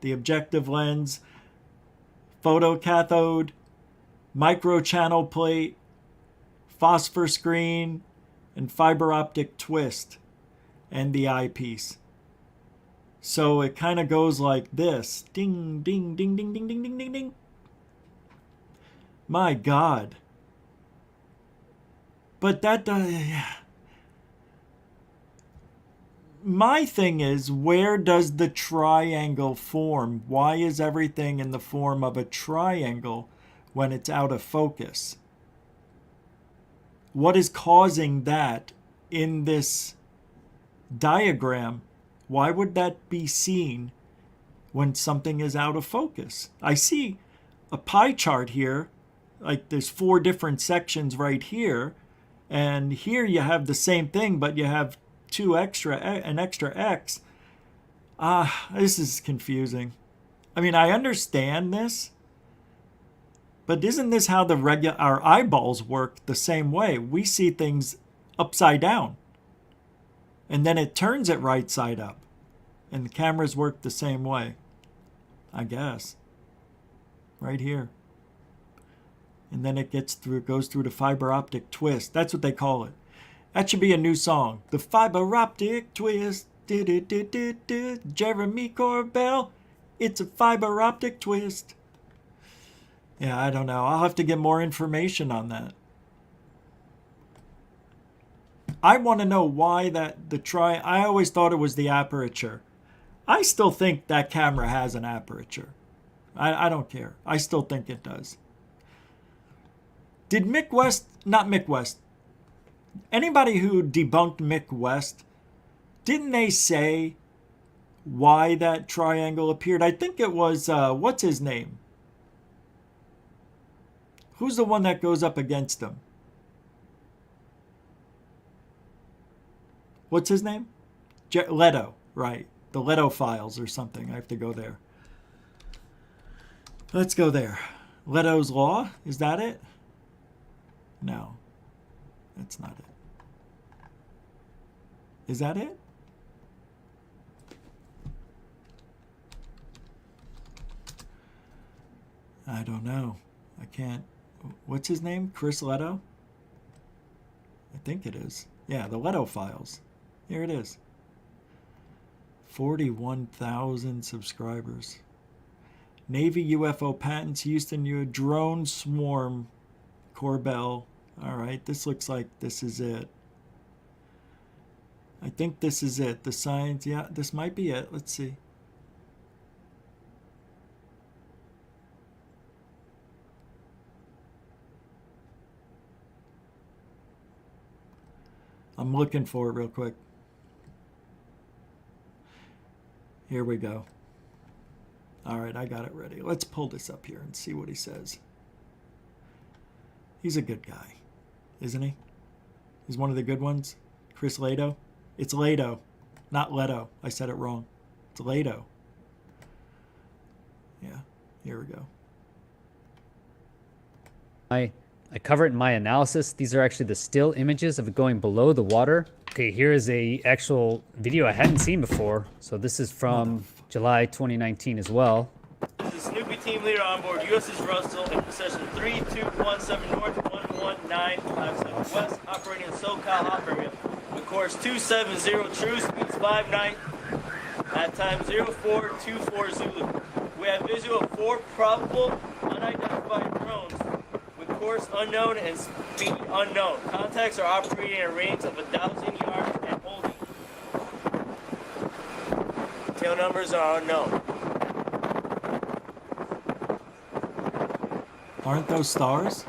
The objective lens, photocathode, microchannel plate, phosphor screen, and fiber optic twist, and the eyepiece. So it kind of goes like this. Ding, ding, ding, ding, ding, ding, ding, ding, ding. My God. But that does... My thing is, where does the triangle form? Why is everything in the form of a triangle when it's out of focus? What is causing that in this diagram? Why would that be seen when something is out of focus? I see a pie chart here, like there's 4 different sections right here, and here you have the same thing, but you have an extra X. This is confusing. I mean, I understand this, but isn't this how our eyeballs work the same way? We see things upside down, and then it turns it right side up, and the cameras work the same way, I guess. Right here. And then it goes through the fiber optic twist. That's what they call it. That should be a new song. The fiber optic twist. Jeremy Corbell. It's a fiber optic twist. Yeah, I don't know. I'll have to get more information on that. I want to know why I always thought it was the aperture. I still think that camera has an aperture. I don't care. I still think it does. Did Mick West, not Mick West, anybody who debunked Mick West, didn't they say why that triangle appeared? I think it was, what's his name? Who's the one that goes up against him? What's his name? Lato, right. The Lato files or something. I have to go there. Let's go there. Leto's Law? Is that it? No. That's not it. Is that it? I don't know. I can't. What's his name? Chris Lato? I think it is. Yeah, the Lato files. Here it is. 41,000 subscribers. Navy UFO patents, Houston, you a drone swarm. Corbell. All right, this looks like this is it. I think this is it. The science, yeah, this might be it. Let's see. I'm looking for it real quick. Here we go. All right, I got it ready. Let's pull this up here and see what he says. He's a good guy, isn't he? He's one of the good ones. Chris Lato. It's Lato, not Leto. I said it wrong. It's Lato. Yeah, here we go. I cover it in my analysis. These are actually the still images of it going below the water. Okay, here is a actual video I hadn't seen before. So this is from July 2019 as well. This is Snoopy team leader on board USS Russell in position 3217 north, 11957 west, operating in SoCal hot area. With course 270, true speeds 59, at time 0424 Zulu. We have visual of 4 probable unidentified drones with course unknown and speed unknown. Contacts are operating at a range of 1,000 yards and holding. numbers are unknown. Aren't those stars?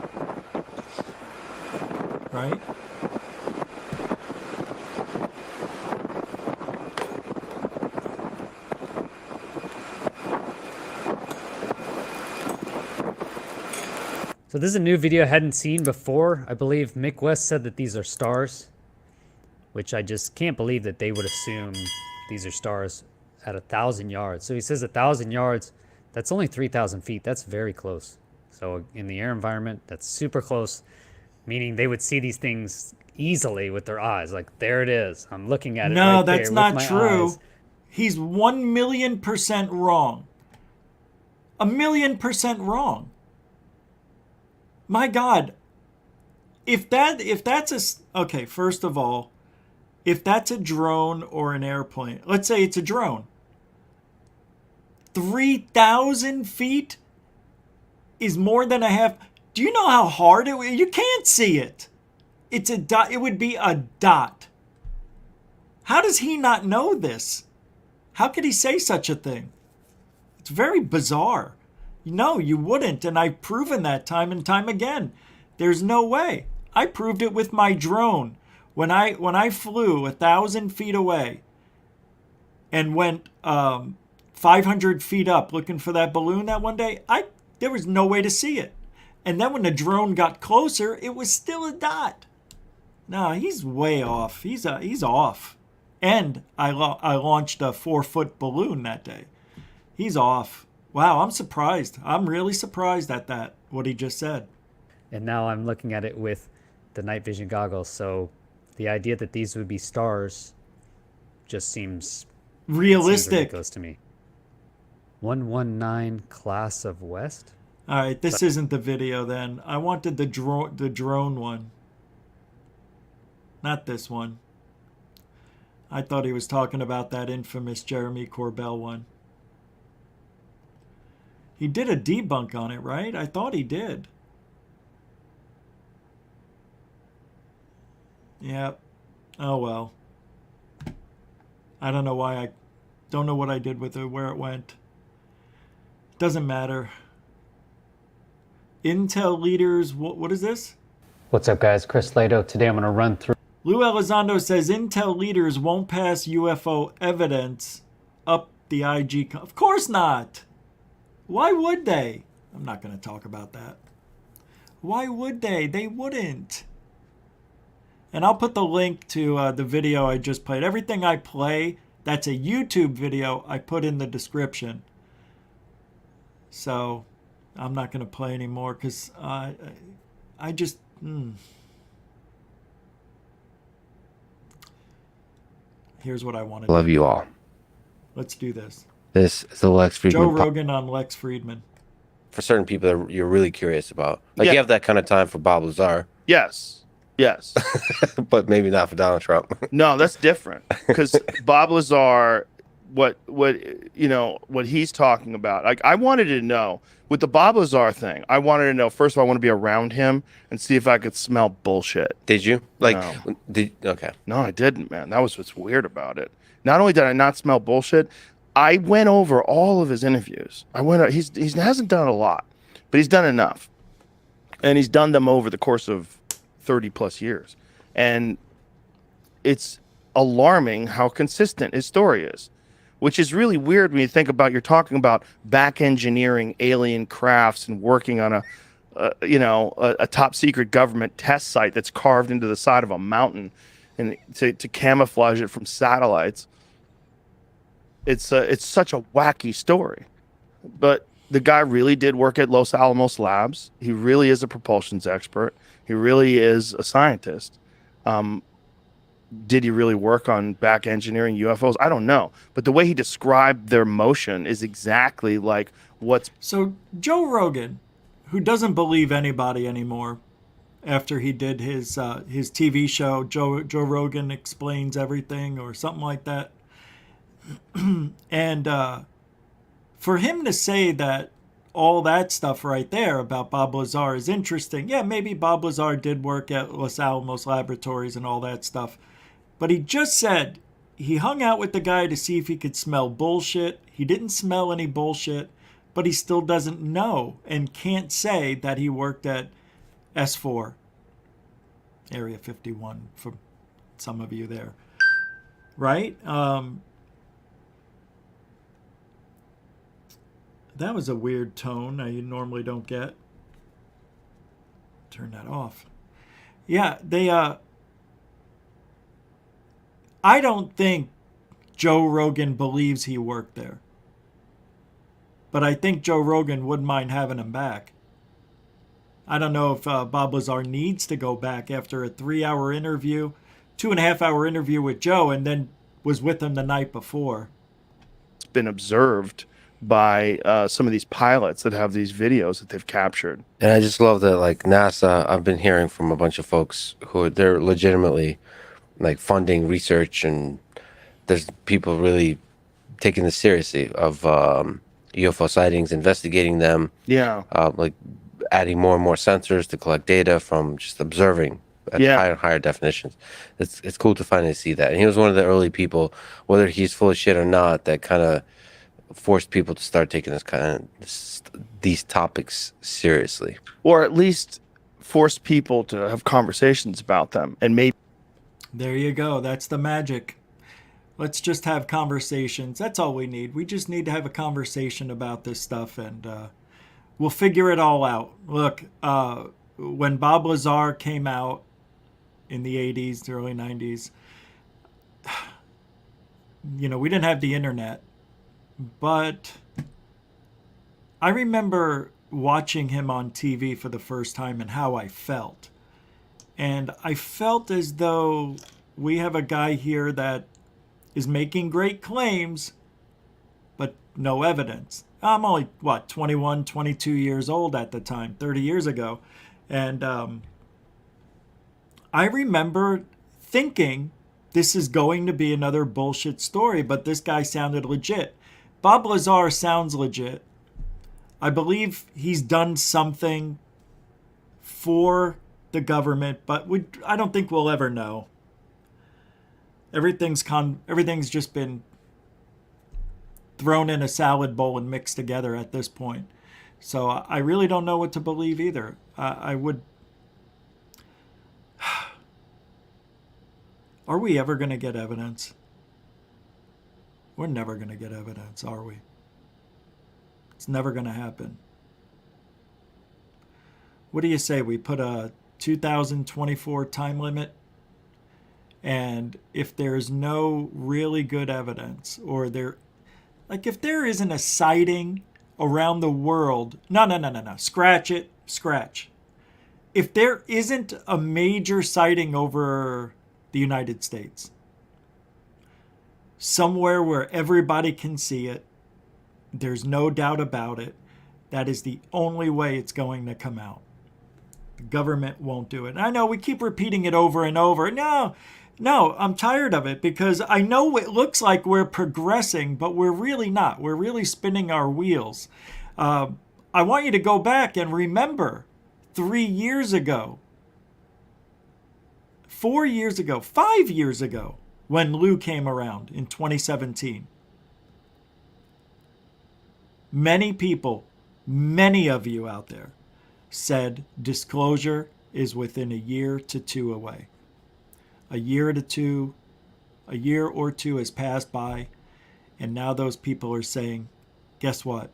Right? So this is a new video I hadn't seen before. I believe Mick West said that these are stars, which I just can't believe that they would assume these are stars at 1,000 yards. So he says 1,000 yards, that's only 3,000 feet. That's very close. So in the air environment, that's super close, meaning they would see these things easily with their eyes. Like, there it is. I'm looking at it No, right that's there not with my true. eyes. He's 1,000,000% wrong. 1,000,000% wrong. My God. Okay, first of all, if that's a drone or an airplane, let's say it's a drone. 3,000 feet is more than a half. Do you know how hard it would? You can't see it. It's a dot. It would be a dot. How does he not know this? How could he say such a thing? It's very bizarre. No, you wouldn't, and I've proven that time and time again. There's no way. I proved it with my drone. When I flew 1,000 feet away and went 500 feet up looking for that balloon that one day, there was no way to see it. And then when the drone got closer, it was still a dot. No, he's way off. He's off. And I launched a 4-foot balloon that day. He's off. Wow, I'm surprised. I'm really surprised at that, what he just said. And now I'm looking at it with the night vision goggles. So the idea that these would be stars just seems realistic. Ridiculous to me. 119 class of West. All right, this isn't the video then. I wanted the drone one. Not this one. I thought he was talking about that infamous Jeremy Corbell one. He did a debunk on it, right? I thought he did. Yeah. Oh, well. I don't know why. I don't know what I did with it, where it went. Doesn't matter. Intel leaders, what is this? What's up, guys? Chris Lato. Today I'm going to run through. Lou Elizondo says Intel leaders won't pass UFO evidence up the IG. Of course not. Why would they? I'm not going to talk about that. Why would they? They wouldn't. And I'll put the link to the video I just played. Everything I play, that's a YouTube video, I put in the description. So I'm not going to play anymore because I just... Here's what I want to Love you all. Let's do this. This is the Lex Friedman. Joe Rogan on Lex Friedman. For certain people that you're really curious about. Like, Yeah. you have that kind of time for Bob Lazar. Yes. Yes. But maybe not for Donald Trump. No, that's different. Because Bob Lazar, what he's talking about, like, I wanted to know with the Bob Lazar thing, I wanted to know, first of all, I want to be around him and see if I could smell bullshit. Did you? Like, No. Okay. No, I didn't, man. That was what's weird about it. Not only did I not smell bullshit, I went over all of his interviews. He hasn't done a lot, but he's done enough. And he's done them over the course of 30 plus years. And it's alarming how consistent his story is, which is really weird when you think about, you're talking about back engineering alien crafts and working on a top secret government test site that's carved into the side of a mountain and to camouflage it from satellites. It's such a wacky story, but the guy really did work at Los Alamos Labs. He really is a propulsions expert. He really is a scientist. Did he really work on back engineering UFOs? I don't know. But the way he described their motion is exactly like what's... So Joe Rogan, who doesn't believe anybody anymore after he did his TV show, Joe Rogan Explains Everything or something like that. And for him to say that all that stuff right there about Bob Lazar is interesting. Yeah, maybe Bob Lazar did work at Los Alamos Laboratories and all that stuff. But he just said he hung out with the guy to see if he could smell bullshit. He didn't smell any bullshit, but he still doesn't know and can't say that he worked at S4, Area 51, for some of you there, right? That was a weird tone I normally don't get. Turn that off. Yeah, I don't think Joe Rogan believes he worked there. But I think Joe Rogan wouldn't mind having him back. I don't know if Bob Lazar needs to go back after a 3-hour interview, 2.5-hour interview with Joe, and then was with him the night before. It's been observed by some of these pilots that have these videos that they've captured. And I just love that, like NASA, I've been hearing from a bunch of folks who they're legitimately like funding research, and there's people really taking this seriously of UFO sightings, investigating them. Yeah. Like adding more and more sensors to collect data from just observing at higher and higher definitions. It's cool to finally see that. And he was one of the early people, whether he's full of shit or not, that kind of forced people to start taking these topics seriously, or at least forced people to have conversations about them. And maybe there you go. That's the magic. Let's just have conversations. That's all we need. We just need to have a conversation about this stuff, and we'll figure it all out. Look, when Bob Lazar came out in the 80s, the early 90s, we didn't have the internet. But I remember watching him on TV for the first time and how I felt. And I felt as though we have a guy here that is making great claims, but no evidence. I'm only, 21, 22 years old at the time, 30 years ago. And I remember thinking this is going to be another bullshit story, but this guy sounded legit. Bob Lazar sounds legit. I believe he's done something for the government, but I don't think we'll ever know. Everything's just been thrown in a salad bowl and mixed together at this point. So I really don't know what to believe either. I would... Are we ever going to get evidence? We're never going to get evidence, are we? It's never going to happen. What do you say? We put a 2024 time limit? And if there's no really good evidence, or if there isn't a sighting around the world, no, scratch it, scratch. If there isn't a major sighting over the United States, somewhere where everybody can see it, there's no doubt about it, that is the only way it's going to come out. The government won't do it. And I know we keep repeating it over and over. No, I'm tired of it, because I know it looks like we're progressing, but we're really not. We're really spinning our wheels. I want you to go back and remember 3 years ago, 4 years ago, 5 years ago, when Lou came around in 2017. Many people, many of you out there, said disclosure is within a year to two away. A year or two has passed by, and now those people are saying, guess what?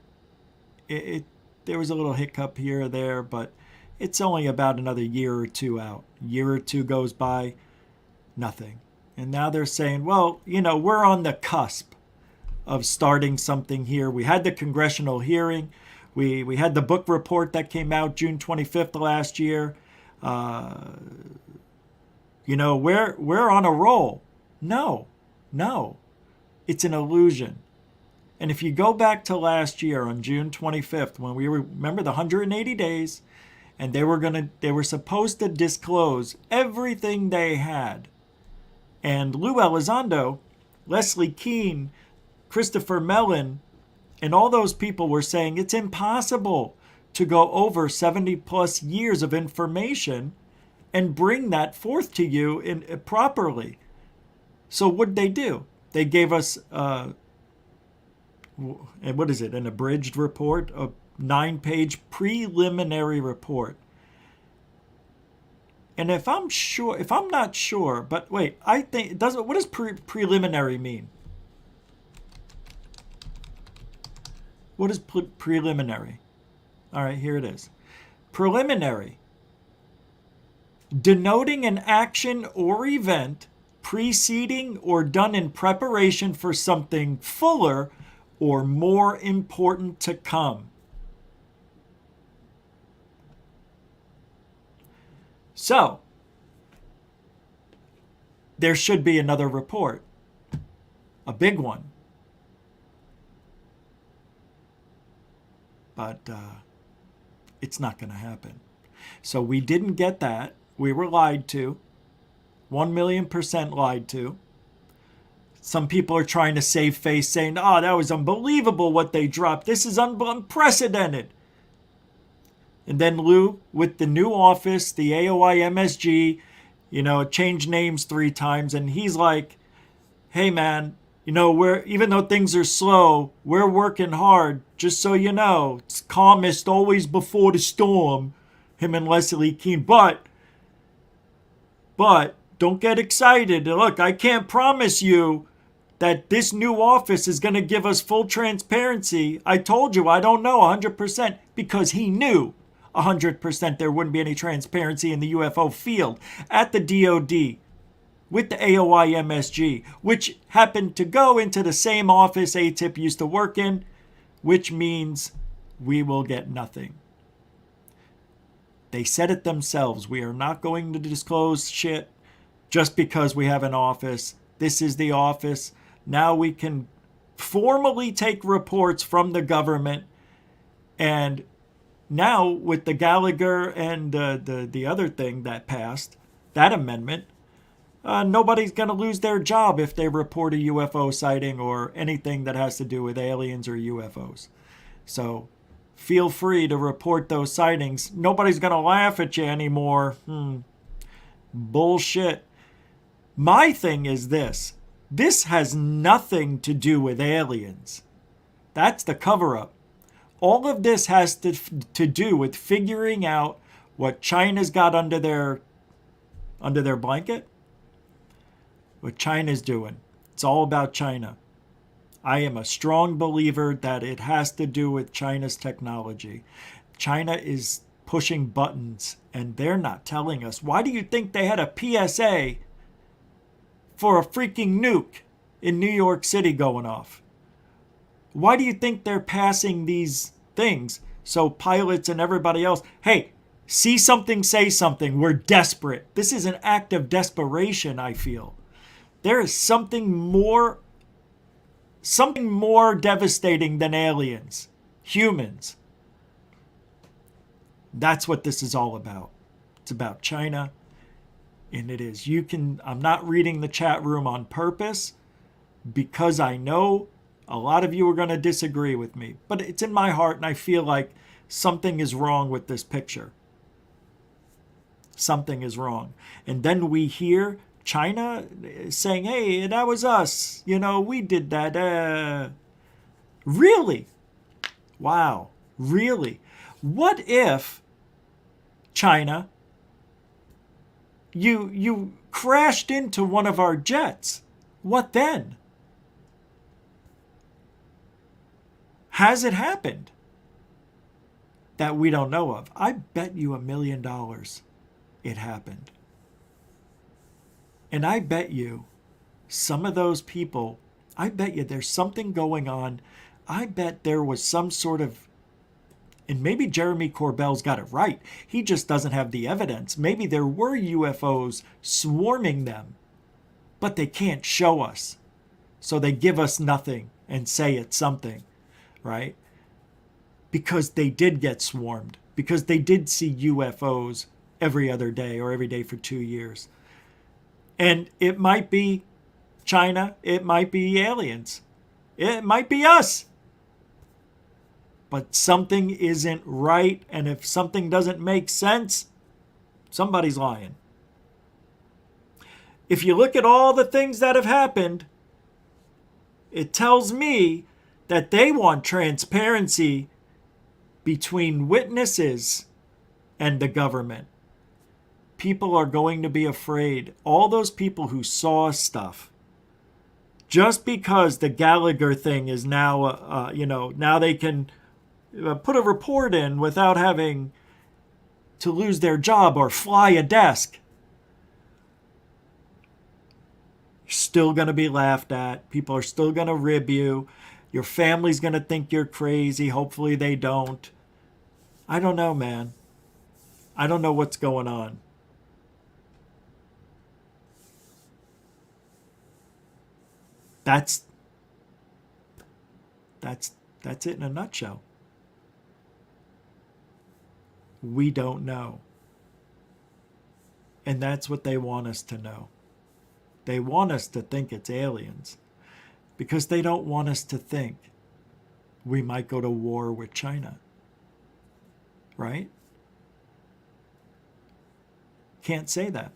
There was a little hiccup here or there, but it's only about another year or two out. A year or two goes by, nothing. And now they're saying, well, we're on the cusp of starting something here. We had the congressional hearing. We had the book report that came out June 25th last year. We're on a roll. No. It's an illusion. And if you go back to last year on June 25th, when we remember the 180 days, and they were supposed to disclose everything they had. And Lou Elizondo, Leslie Keane, Christopher Mellon, and all those people were saying it's impossible to go over 70 plus years of information and bring that forth to you properly. So what'd they do? They gave us, what is it, an abridged report, a 9-page preliminary report. And if I'm not sure, but wait, I think it doesn't. What does preliminary mean? What is preliminary? All right, here it is. Preliminary, denoting an action or event preceding or done in preparation for something fuller or more important to come. So, there should be another report, a big one. But it's not going to happen. So we didn't get that. We were lied to. 1,000,000% lied to. Some people are trying to save face, saying, oh, that was unbelievable what they dropped. This is unprecedented. And then Lou, with the new office, the AOI MSG, changed names 3 times. And he's like, hey, man, even though things are slow, we're working hard. Just so you know, it's calmest always before the storm. Him and Leslie Kean. But don't get excited. Look, I can't promise you that this new office is going to give us full transparency. I told you I don't know 100% because he knew 100% there wouldn't be any transparency in the UFO field at the DOD with the AOI MSG, which happened to go into the same office ATIP used to work in, which means we will get nothing. They said it themselves. We are not going to disclose shit just because we have an office. This is the office. Now we can formally take reports from the government. And now with the Gallagher and the other thing that passed, that amendment, nobody's going to lose their job if they report a UFO sighting or anything that has to do with aliens or UFOs. So feel free to report those sightings. Nobody's going to laugh at you anymore. Bullshit. My thing is this. This has nothing to do with aliens. That's the cover-up. All of this has to do with figuring out what China's got under their blanket. What China's doing. It's all about China. I am a strong believer that it has to do with China's technology. China is pushing buttons and they're not telling us. Why do you think they had a PSA for a freaking nuke in New York City going off? Why do you think they're passing these things so pilots and everybody else, hey, see something, say something. We're desperate. This is an act of desperation, I feel. There is something more devastating than aliens. Humans. That's what this is all about. It's about China. And it is. I'm not reading the chat room on purpose because I know a lot of you are going to disagree with me. But it's in my heart and I feel like something is wrong with this picture. Something is wrong. And then we hear China saying, hey, that was us. We did that. Really? Wow. Really? What if China, you crashed into one of our jets? What then? Has it happened that we don't know of? I bet you $1 million it happened. And I bet you some of those people, I bet you there's something going on. I bet there was some sort of, and maybe Jeremy Corbell's got it right. He just doesn't have the evidence. Maybe there were UFOs swarming them, but they can't show us. So they give us nothing and say it's something, right? Because they did get swarmed. Because they did see UFOs every other day or every day for 2 years. And it might be China. It might be aliens. It might be us. But something isn't right. And if something doesn't make sense, somebody's lying. If you look at all the things that have happened, It tells me that they want transparency between witnesses and the government. People are going to be afraid. All those people who saw stuff, just because the Gallagher thing is now, now they can put a report in without having to lose their job or fly a desk. You're still going to be laughed at. People are still going to rib you. Your family's going to think you're crazy. Hopefully they don't. I don't know, man. I don't know what's going on. That's it in a nutshell. We don't know. And that's what they want us to know. They want us to think it's aliens because they don't want us to think we might go to war with China. Right? Can't say that.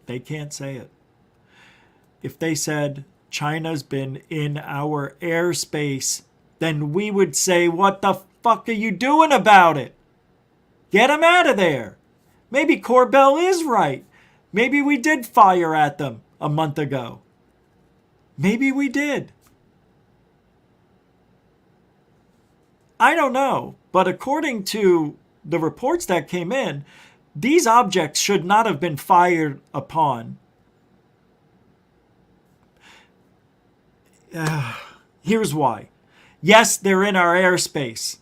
They can't say it. If they said China's been in our airspace, then we would say, what the fuck are you doing about it? Get them out of there. Maybe Corbell is right. Maybe we did fire at them a month ago. Maybe we did. I don't know. But according to the reports that came in, these objects should not have been fired upon. Here's why. Yes, they're in our airspace.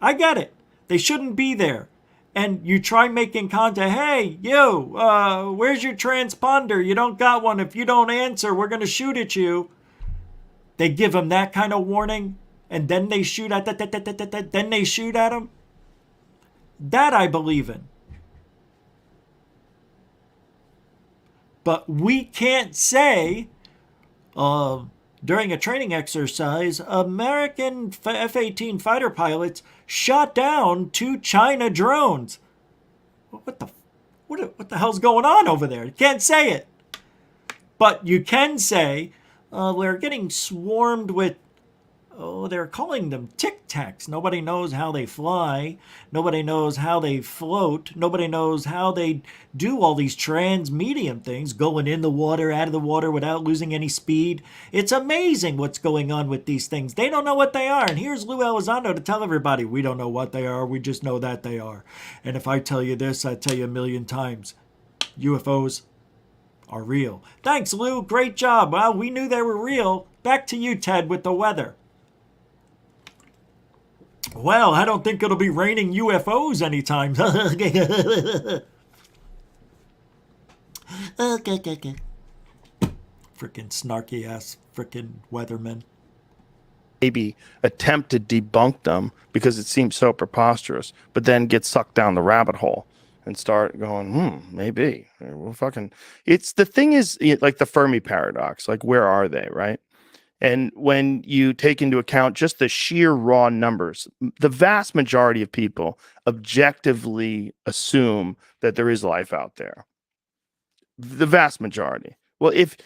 I get it. They shouldn't be there. And you try making contact. Hey, you, where's your transponder? You don't got one. If you don't answer, we're going to shoot at you. They give them that kind of warning, and then they shoot at then they shoot at them. That I believe in. But we can't say during a training exercise, American F-18 fighter pilots shot down 2 China drones. What the hell's going on over there? You can't say it. But you can say we're getting swarmed with, they're calling them Tic Tacs. Nobody knows how they fly. Nobody knows how they float. Nobody knows how they do all these transmedium things, going in the water, out of the water without losing any speed. It's amazing what's going on with these things. They don't know what they are. And here's Lou Elizondo to tell everybody, we don't know what they are. We just know that they are. And if I tell you this, I tell you a million times. UFOs are real. Thanks, Lou. Great job. Well, we knew they were real. Back to you, Ted, with the weather. Well, I don't think it'll be raining UFOs anytime. Okay. Freaking snarky ass freaking weathermen. Maybe attempt to debunk them because it seems so preposterous, but then get sucked down the rabbit hole and start going, maybe. Well, fucking. It's the thing is like the Fermi paradox. Like, where are they, right? And when you take into account just the sheer raw numbers, the vast majority of people objectively assume that there is life out there. The vast majority. Well, if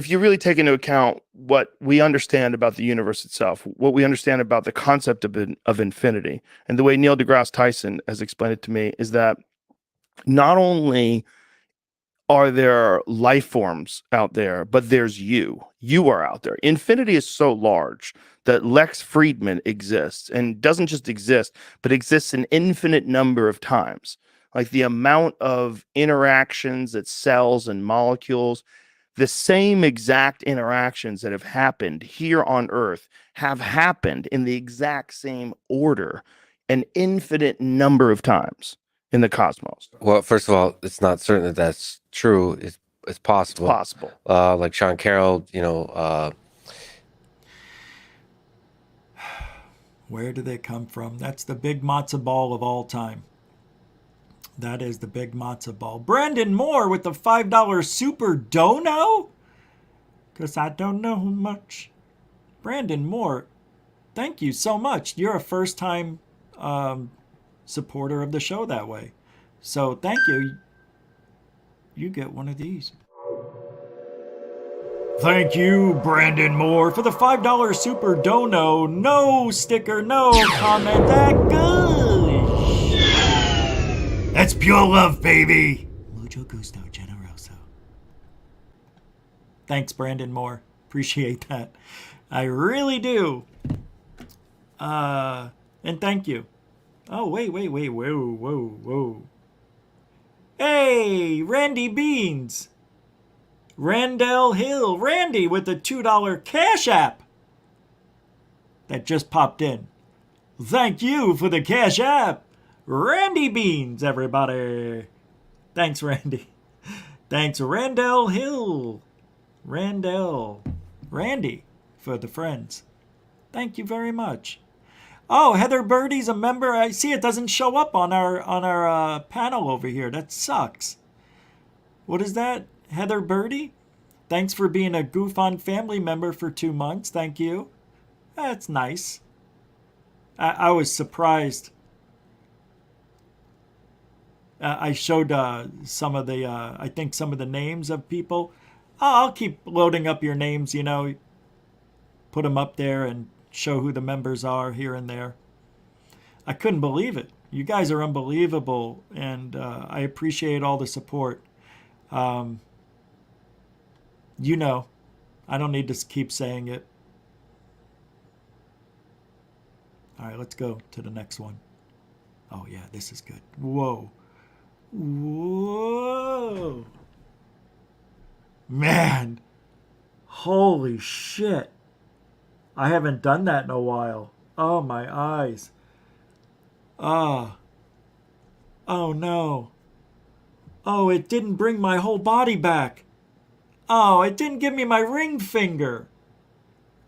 you really take into account what we understand about the universe itself, what we understand about the concept of infinity, and the way Neil deGrasse Tyson has explained it to me is that not only are there life forms out there, but there's you. You are out there. Infinity is so large that Lex Friedman exists, and doesn't just exist, but exists an infinite number of times. Like the amount of interactions that cells and molecules, the same exact interactions that have happened here on Earth have happened in the exact same order an infinite number of times in the cosmos. Well, first of all, it's not certain that that's true. It's possible. It's possible. Like Sean Carroll, Where do they come from? That's the big matzo ball of all time. That is the big matzo ball. Brandon Moore with the $5 super dono? Because I don't know much. Brandon Moore, thank you so much. You're a first-time supporter of the show that way. So thank you. You get one of these. Thank you, Brandon Moore, for the $5 super dono. No sticker, no comment. That good. That's pure love, baby. Mucho gusto, generoso. Thanks, Brandon Moore. Appreciate that. I really do. And thank you. Oh, wait. Whoa. Hey, Randy Beans. Randall Hill. Randy with the $2 Cash App that just popped in. Thank you for the Cash App. Randy Beans, everybody. Thanks, Randy. Thanks, Randall Hill. Randy for the friends. Thank you very much. Oh, Heather Birdie's a member. I see it doesn't show up on our panel over here. That sucks. What is that? Heather Birdie? Thanks for being a Goof On family member for 2 months. Thank you. That's nice. I was surprised. I showed some of the, I think some of the names of people. I'll keep loading up your names, you know. Put them up there and show who the members are here and there. I couldn't believe it. You guys are unbelievable, and I appreciate all the support. You know, I don't need to keep saying it. All right, let's go to the next one. Oh, yeah, this is good. Whoa. Man. Holy shit. I haven't done that in a while. Oh, my eyes. Oh no. Oh, it didn't bring my whole body back. Oh, it didn't give me my ring finger.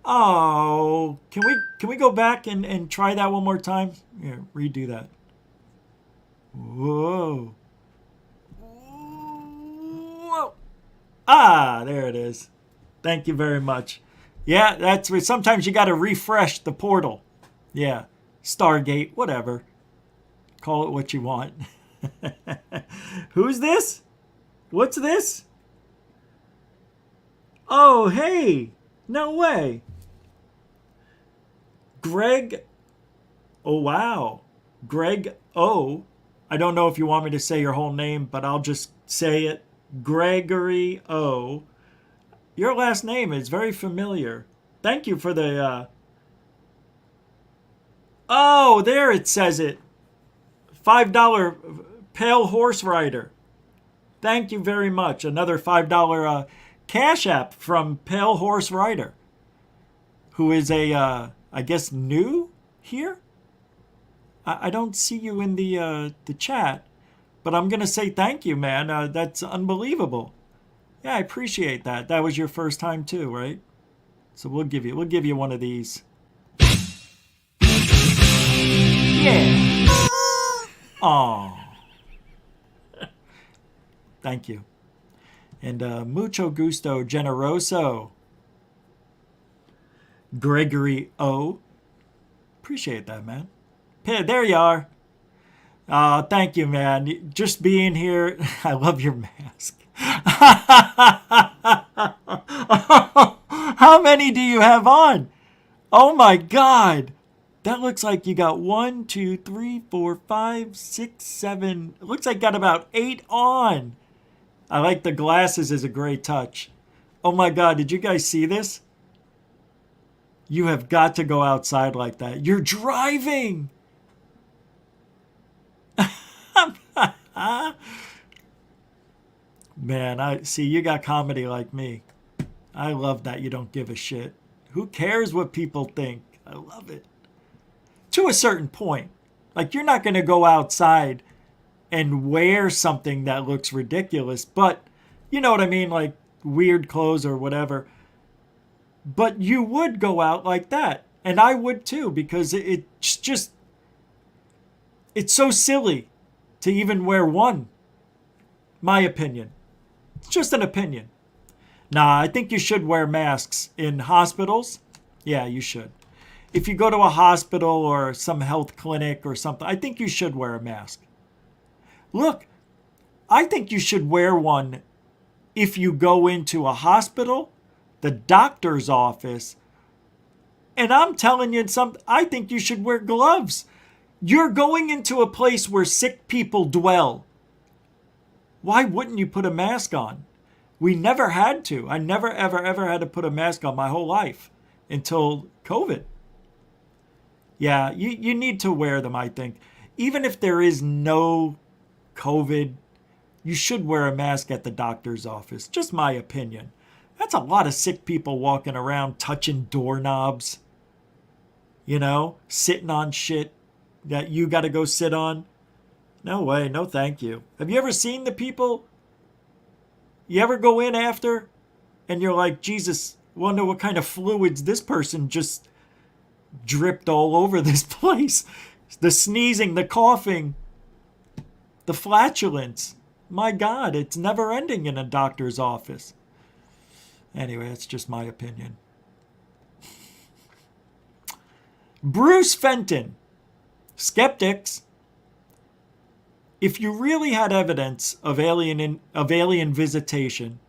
Oh, can we go back and try that one more time? Here, redo that. Whoa. Ah, there it is. Thank you very much. Yeah, that's where sometimes you got to refresh the portal. Yeah, Stargate, whatever. Call it what you want. Who's this? What's this? Oh, hey. No way. Greg. Oh, wow. Greg O. I don't know if you want me to say your whole name, but I'll just say it. Gregory O. Your last name is very familiar. Thank you for the... Oh, there it says it. $5 Pale Horse Rider. Thank you very much. Another $5 Cash App from Pale Horse Rider, who is a, I guess, new here? I don't see you in the chat, but I'm going to say thank you, man. That's unbelievable. Yeah, I appreciate that. That was your first time too, right? So we'll give you one of these. Yeah. Aw. Thank you. And mucho gusto, generoso. Gregory O. Appreciate that, man. There you are. Thank you, man. Just being here. I love your mask. How many do you have on? Oh my God. That looks like you got 1, 2, 3, 4, 5, 6, 7. It looks like you got about 8 on. I like the glasses as a great touch. Oh my God, did you guys see this? You have got to go outside like that. You're driving. Man, I see you got comedy like me. I love that you don't give a shit. Who cares what people think? I love it. To a certain point. Like, you're not going to go outside and wear something that looks ridiculous, but you know what I mean, like weird clothes or whatever. But you would go out like that, and I would too, because it's just, it's so silly to even wear one. My opinion. It's just an opinion. Nah, I think you should wear masks in hospitals. Yeah, you should. If you go to a hospital or some health clinic or something, I think you should wear a mask. Look, I think you should wear one if you go into a hospital the doctor's office. And I'm telling you something, I think you should wear gloves. You're going into a place where sick people dwell. Why wouldn't you put a mask on? We never had to. I never, ever, ever had to put a mask on my whole life until COVID. Yeah, you need to wear them, I think. Even if there is no COVID, you should wear a mask at the doctor's office. Just my opinion. That's a lot of sick people walking around touching doorknobs. You know, sitting on shit that you got to go sit on. No way, no thank you. Have you ever seen the people? You ever go in after and you're like, Jesus, wonder what kind of fluids this person just dripped all over this place. The sneezing, the coughing, the flatulence. My God, it's never ending in a doctor's office. Anyway, that's just my opinion. Bruce Fenton. Skeptics. If you really had evidence of alien visitation,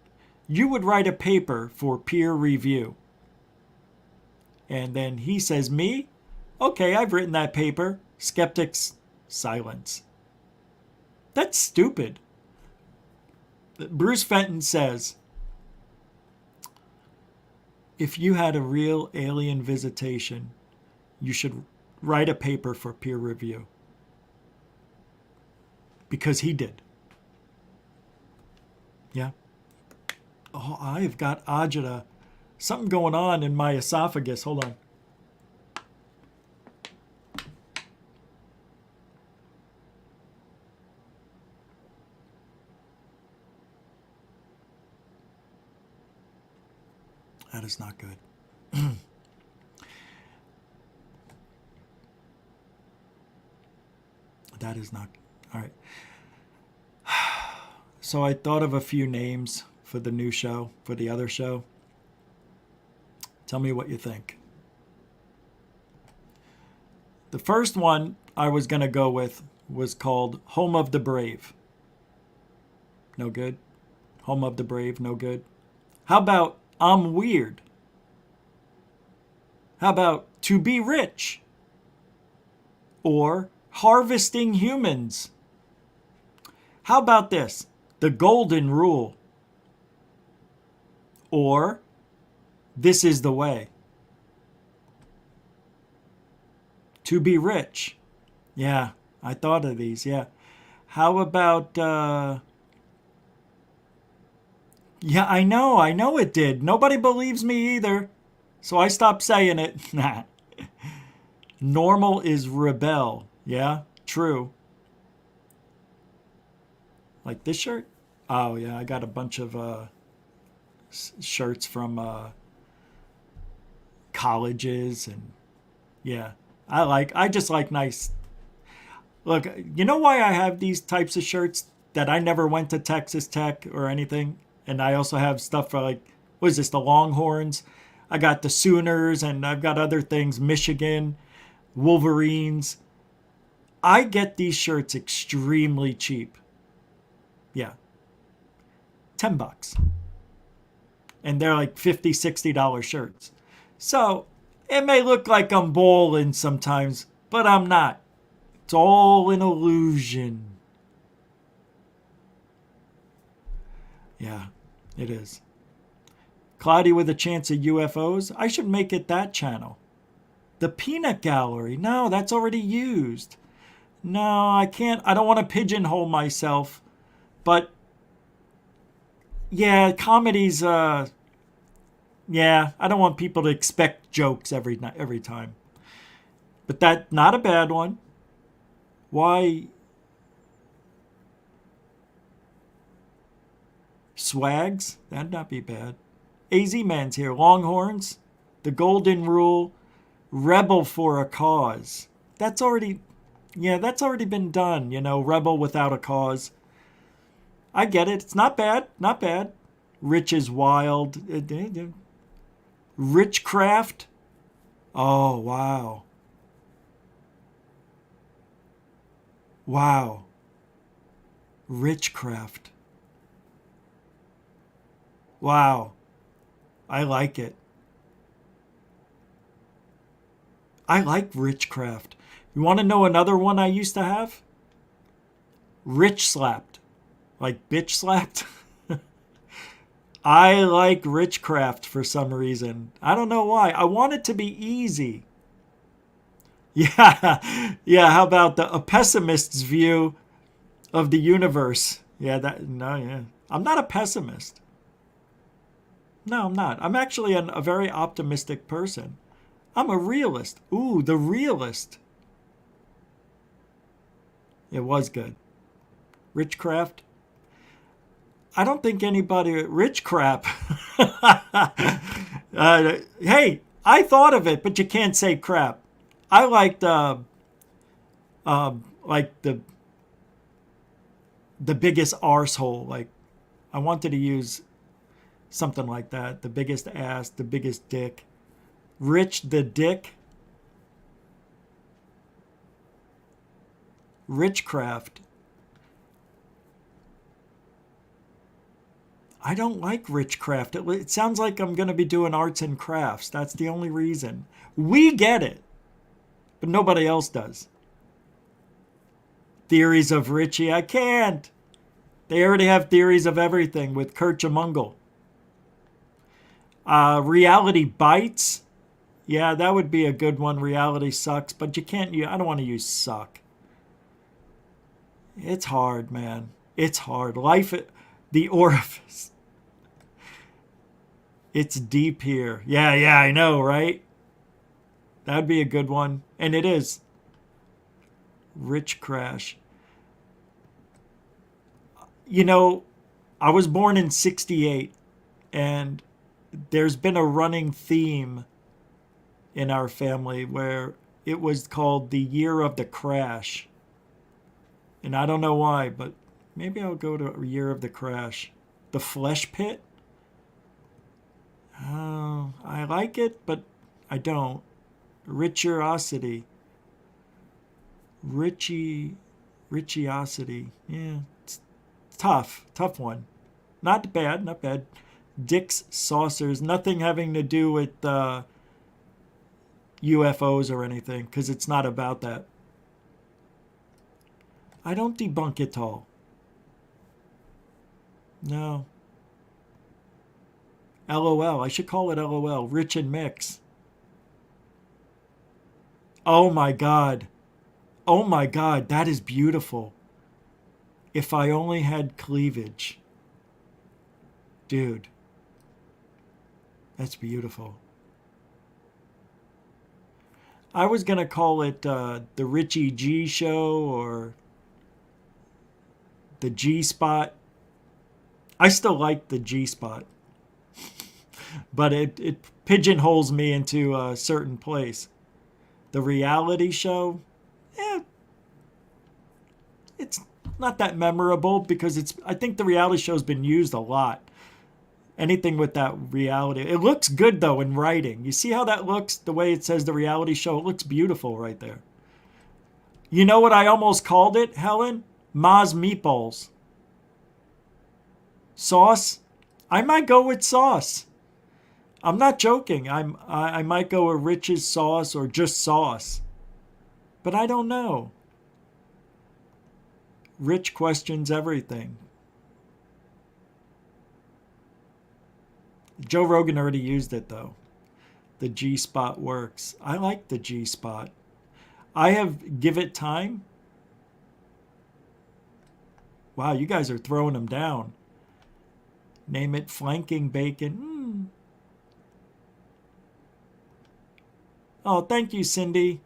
you would write a paper for peer review. And then he says, me? Okay, I've written that paper. Skeptics, silence. That's stupid. Bruce Fenton says, if you had a real alien visitation, you should write a paper for peer review. Because he did. Yeah. Oh, I've got agita. Something going on in my esophagus. Hold on. That is not good. That is not... All right. So I thought of a few names for the new show, for the other show. Tell me what you think. The first one I was going to go with was called Home of the Brave. No good. Home of the Brave, no good. How about I'm Weird? How about To Be Rich? Or Harvesting Humans? How about this? The Golden Rule. Or This is the Way. To Be Rich. Yeah, I thought of these, yeah. How about, yeah, I know it did. Nobody believes me either. So I stopped saying it. Normal is rebel. Yeah, true. Like this shirt? Oh, yeah, I got a bunch of shirts from colleges and yeah. I just like nice. Look, you know why I have these types of shirts? That I never went to Texas Tech or anything. And I also have stuff for like, what is this, the Longhorns? I got the Sooners and I've got other things, Michigan, Wolverines. I get these shirts extremely cheap. Yeah. $10. And they're like $50, $60 shirts. So it may look like I'm bowling sometimes, but I'm not. It's all an illusion. Yeah, it is. Cloudy with a Chance of UFOs? I should make it that channel. The Peanut Gallery? No, that's already used. No, I can't. I don't want to pigeonhole myself. But, yeah, comedies, yeah, I don't want people to expect jokes every time. But that, not a bad one. Why? Swags? That'd not be bad. AZ Man's here. Longhorns. The Golden Rule. Rebel for a Cause. That's already, yeah, that's already been done. You know, rebel without a cause. I get it. It's not bad. Not bad. Rich is Wild. Richcraft. Oh, wow. Wow. Richcraft. Wow. I like it. I like Richcraft. You want to know another one I used to have? Rich slapped. Like bitch slapped. I like Richcraft for some reason. I don't know why. I want it to be easy. Yeah. Yeah, how about a pessimist's view of the universe? Yeah, yeah. I'm not a pessimist. No, I'm not. I'm actually a very optimistic person. I'm a realist. Ooh, the realist. It was good. Richcraft. I don't think anybody... Richcrap. Hey, I thought of it, but you can't say crap. I liked the biggest arsehole. Like, I wanted to use something like that. The biggest ass, the biggest dick. Rich the dick. Richcraft. I don't like Richcraft. It sounds like I'm going to be doing arts and crafts. That's the only reason. We get it, but nobody else does. Theories of Richie, I can't. They already have theories of everything with Kurt Jamungle. Reality bites. Yeah, that would be a good one. Reality sucks, but you can't use... I don't want to use suck. It's hard, man. It's hard. Life, the orifice. It's deep here. Yeah, I know, right? That'd be a good one. And it is. Rich crash. You know, I was born in 68, and there's been a running theme in our family where it was called the year of the crash. And I don't know why, but maybe I'll go to a year of the crash. The flesh pit? I like it, but I don't. Richiosity. Richiosity. Yeah, it's tough one. Not bad. Dick's saucers. Nothing having to do with UFOs or anything, because it's not about that. I don't debunk it all. No. LOL. I should call it LOL. Rich and Mix. Oh my God. Oh my God. That is beautiful. If I only had cleavage. Dude. That's beautiful. I was going to call it the Richie G Show or the G Spot. I still like the G Spot. But it pigeonholes me into a certain place. The reality show, it's not that memorable because I think the reality show's been used a lot. Anything with that reality. It looks good, though, in writing. You see how that looks? The way it says the reality show, it looks beautiful right there. You know what I almost called it, Helen? Ma's Meatballs. Sauce? I might go with sauce. I'm not joking. I might go with Rich's sauce or just sauce. But I don't know. Rich questions everything. Joe Rogan already used it, though. The G-spot works. I like the G-spot. I have give it time. Wow, you guys are throwing them down. Name it flanking bacon. Oh, thank you, Cindy.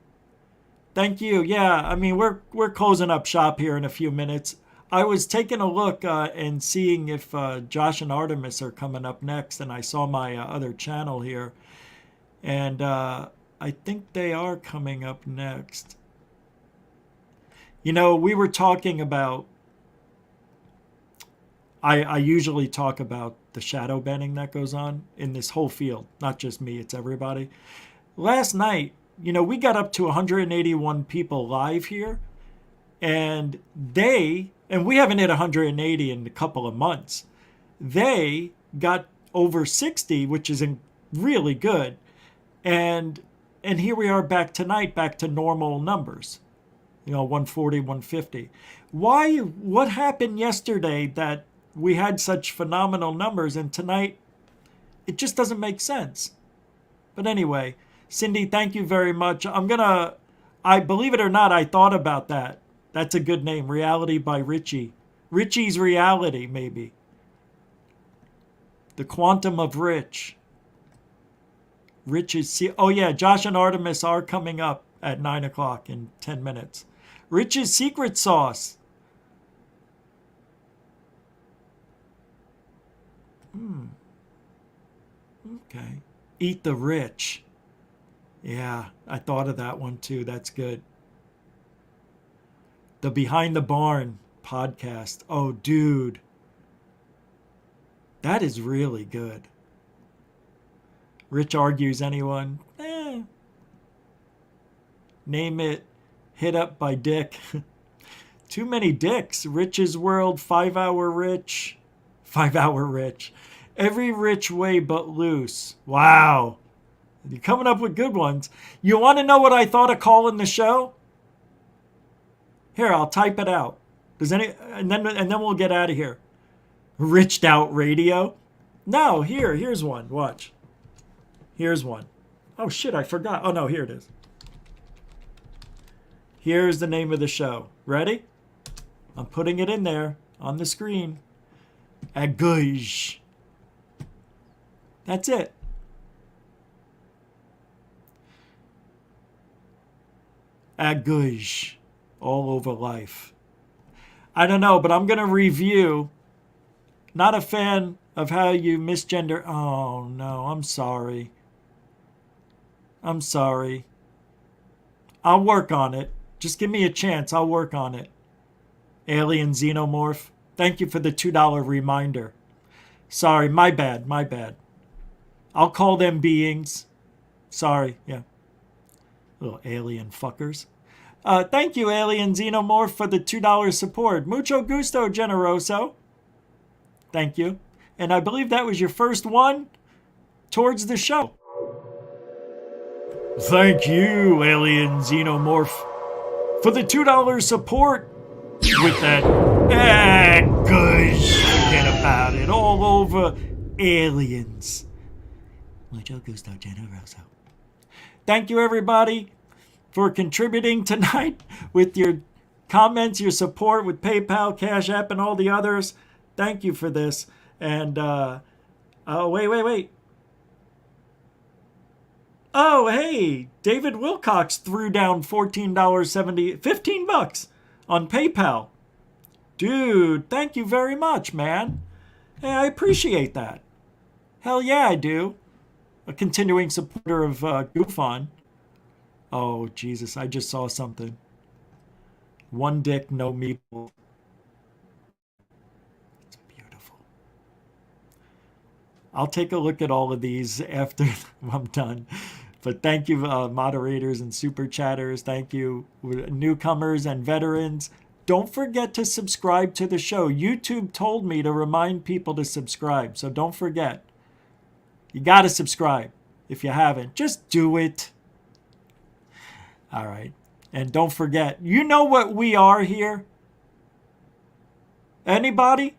Thank you. Yeah, I mean, we're closing up shop here in a few minutes. I was taking a look and seeing if Josh and Artemis are coming up next, and I saw my other channel here. And I think they are coming up next. You know, we were talking about... I usually talk about the shadow banning that goes on in this whole field. Not just me, it's everybody. Last night, you know, we got up to 181 people live here. And we haven't hit 180 in a couple of months. They got over 60, which is really good. And here we are back tonight, back to normal numbers. 140, 150. What happened yesterday that we had such phenomenal numbers, and tonight it just doesn't make sense? But anyway, Cindy, thank you very much. I believe it or not, I thought about that. That's a good name. Reality by Richie. Richie's Reality, maybe. The Quantum of Rich. Oh yeah, Josh and Artemis are coming up at 9 o'clock in 10 minutes. Rich's Secret Sauce. Okay. Eat the Rich. Yeah, I thought of that one too. That's good. The Behind the Barn podcast. Oh, dude. That is really good. Rich argues anyone. Name it Hit Up by Dick. Too many dicks. Rich's World, 5 Hour Rich. 5 Hour Rich. Every Rich Way But Loose. Wow. You're coming up with good ones. You want to know what I thought of calling the show? Here, I'll type it out. And then we'll get out of here. Riched Out Radio? No, here's one. Watch. Here's one. Oh shit, I forgot. Oh no, here it is. Here's the name of the show. Ready? I'm putting it in there on the screen. Aguj. That's it. Aguj. All over life. I don't know, but I'm going to review. Not a fan of how you misgender. Oh no, I'm sorry. I'm sorry. I'll work on it. Just give me a chance. I'll work on it. Alien Xenomorph. Thank you for the $2 reminder. Sorry, my bad. I'll call them beings. Sorry, yeah. Little alien fuckers. Thank you, Alien Xenomorph, for the $2 support. Mucho gusto, generoso. Thank you. And I believe that was your first one towards the show. Thank you, Alien Xenomorph, for the $2 support with that gush. Forget about it. All over aliens. Mucho gusto, generoso. Thank you, everybody, for contributing tonight with your comments, your support with PayPal, Cash App, and all the others. Thank you for this. And, wait. Oh, hey, David Wilcox threw down $14.70, $15 on PayPal. Dude, thank you very much, man. Hey, I appreciate that. Hell yeah, I do. A continuing supporter of Goof On. Oh, Jesus, I just saw something. One dick, no meatball. It's beautiful. I'll take a look at all of these after I'm done. But thank you, moderators and super chatters. Thank you, newcomers and veterans. Don't forget to subscribe to the show. YouTube told me to remind people to subscribe, so don't forget. You got to subscribe if you haven't. Just do it. All right. And don't forget, you know what we are here? Anybody?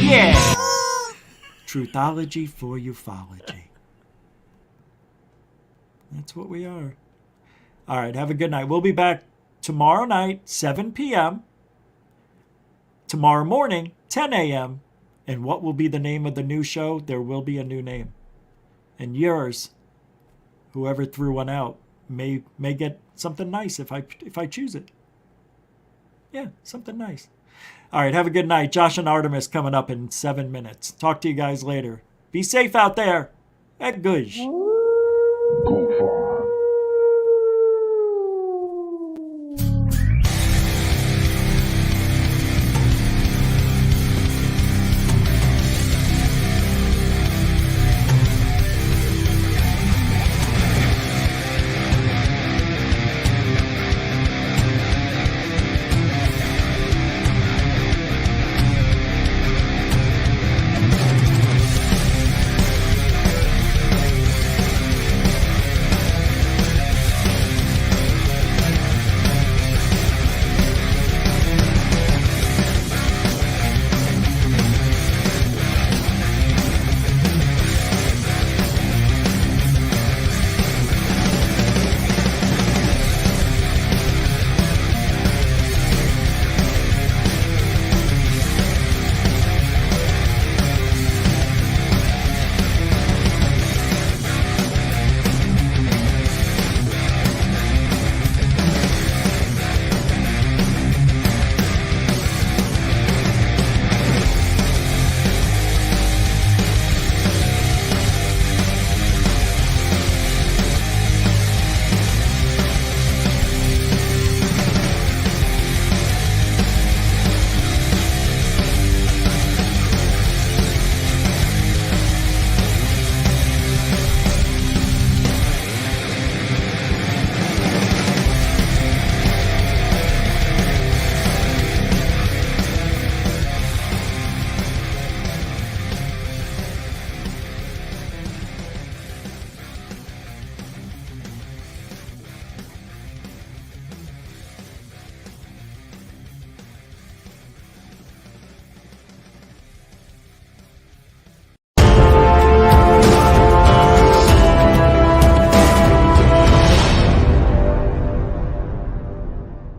Yeah. Truthology for ufology. That's what we are. All right, have a good night. We'll be back tomorrow night, 7 p.m. Tomorrow morning, 10 a.m. And what will be the name of the new show? There will be a new name. And yours, whoever threw one out, may get something nice if I choose it. Yeah, something nice. All right, have a good night. Josh and Artemis coming up in 7 minutes. Talk to you guys later. Be safe out there. At Gush.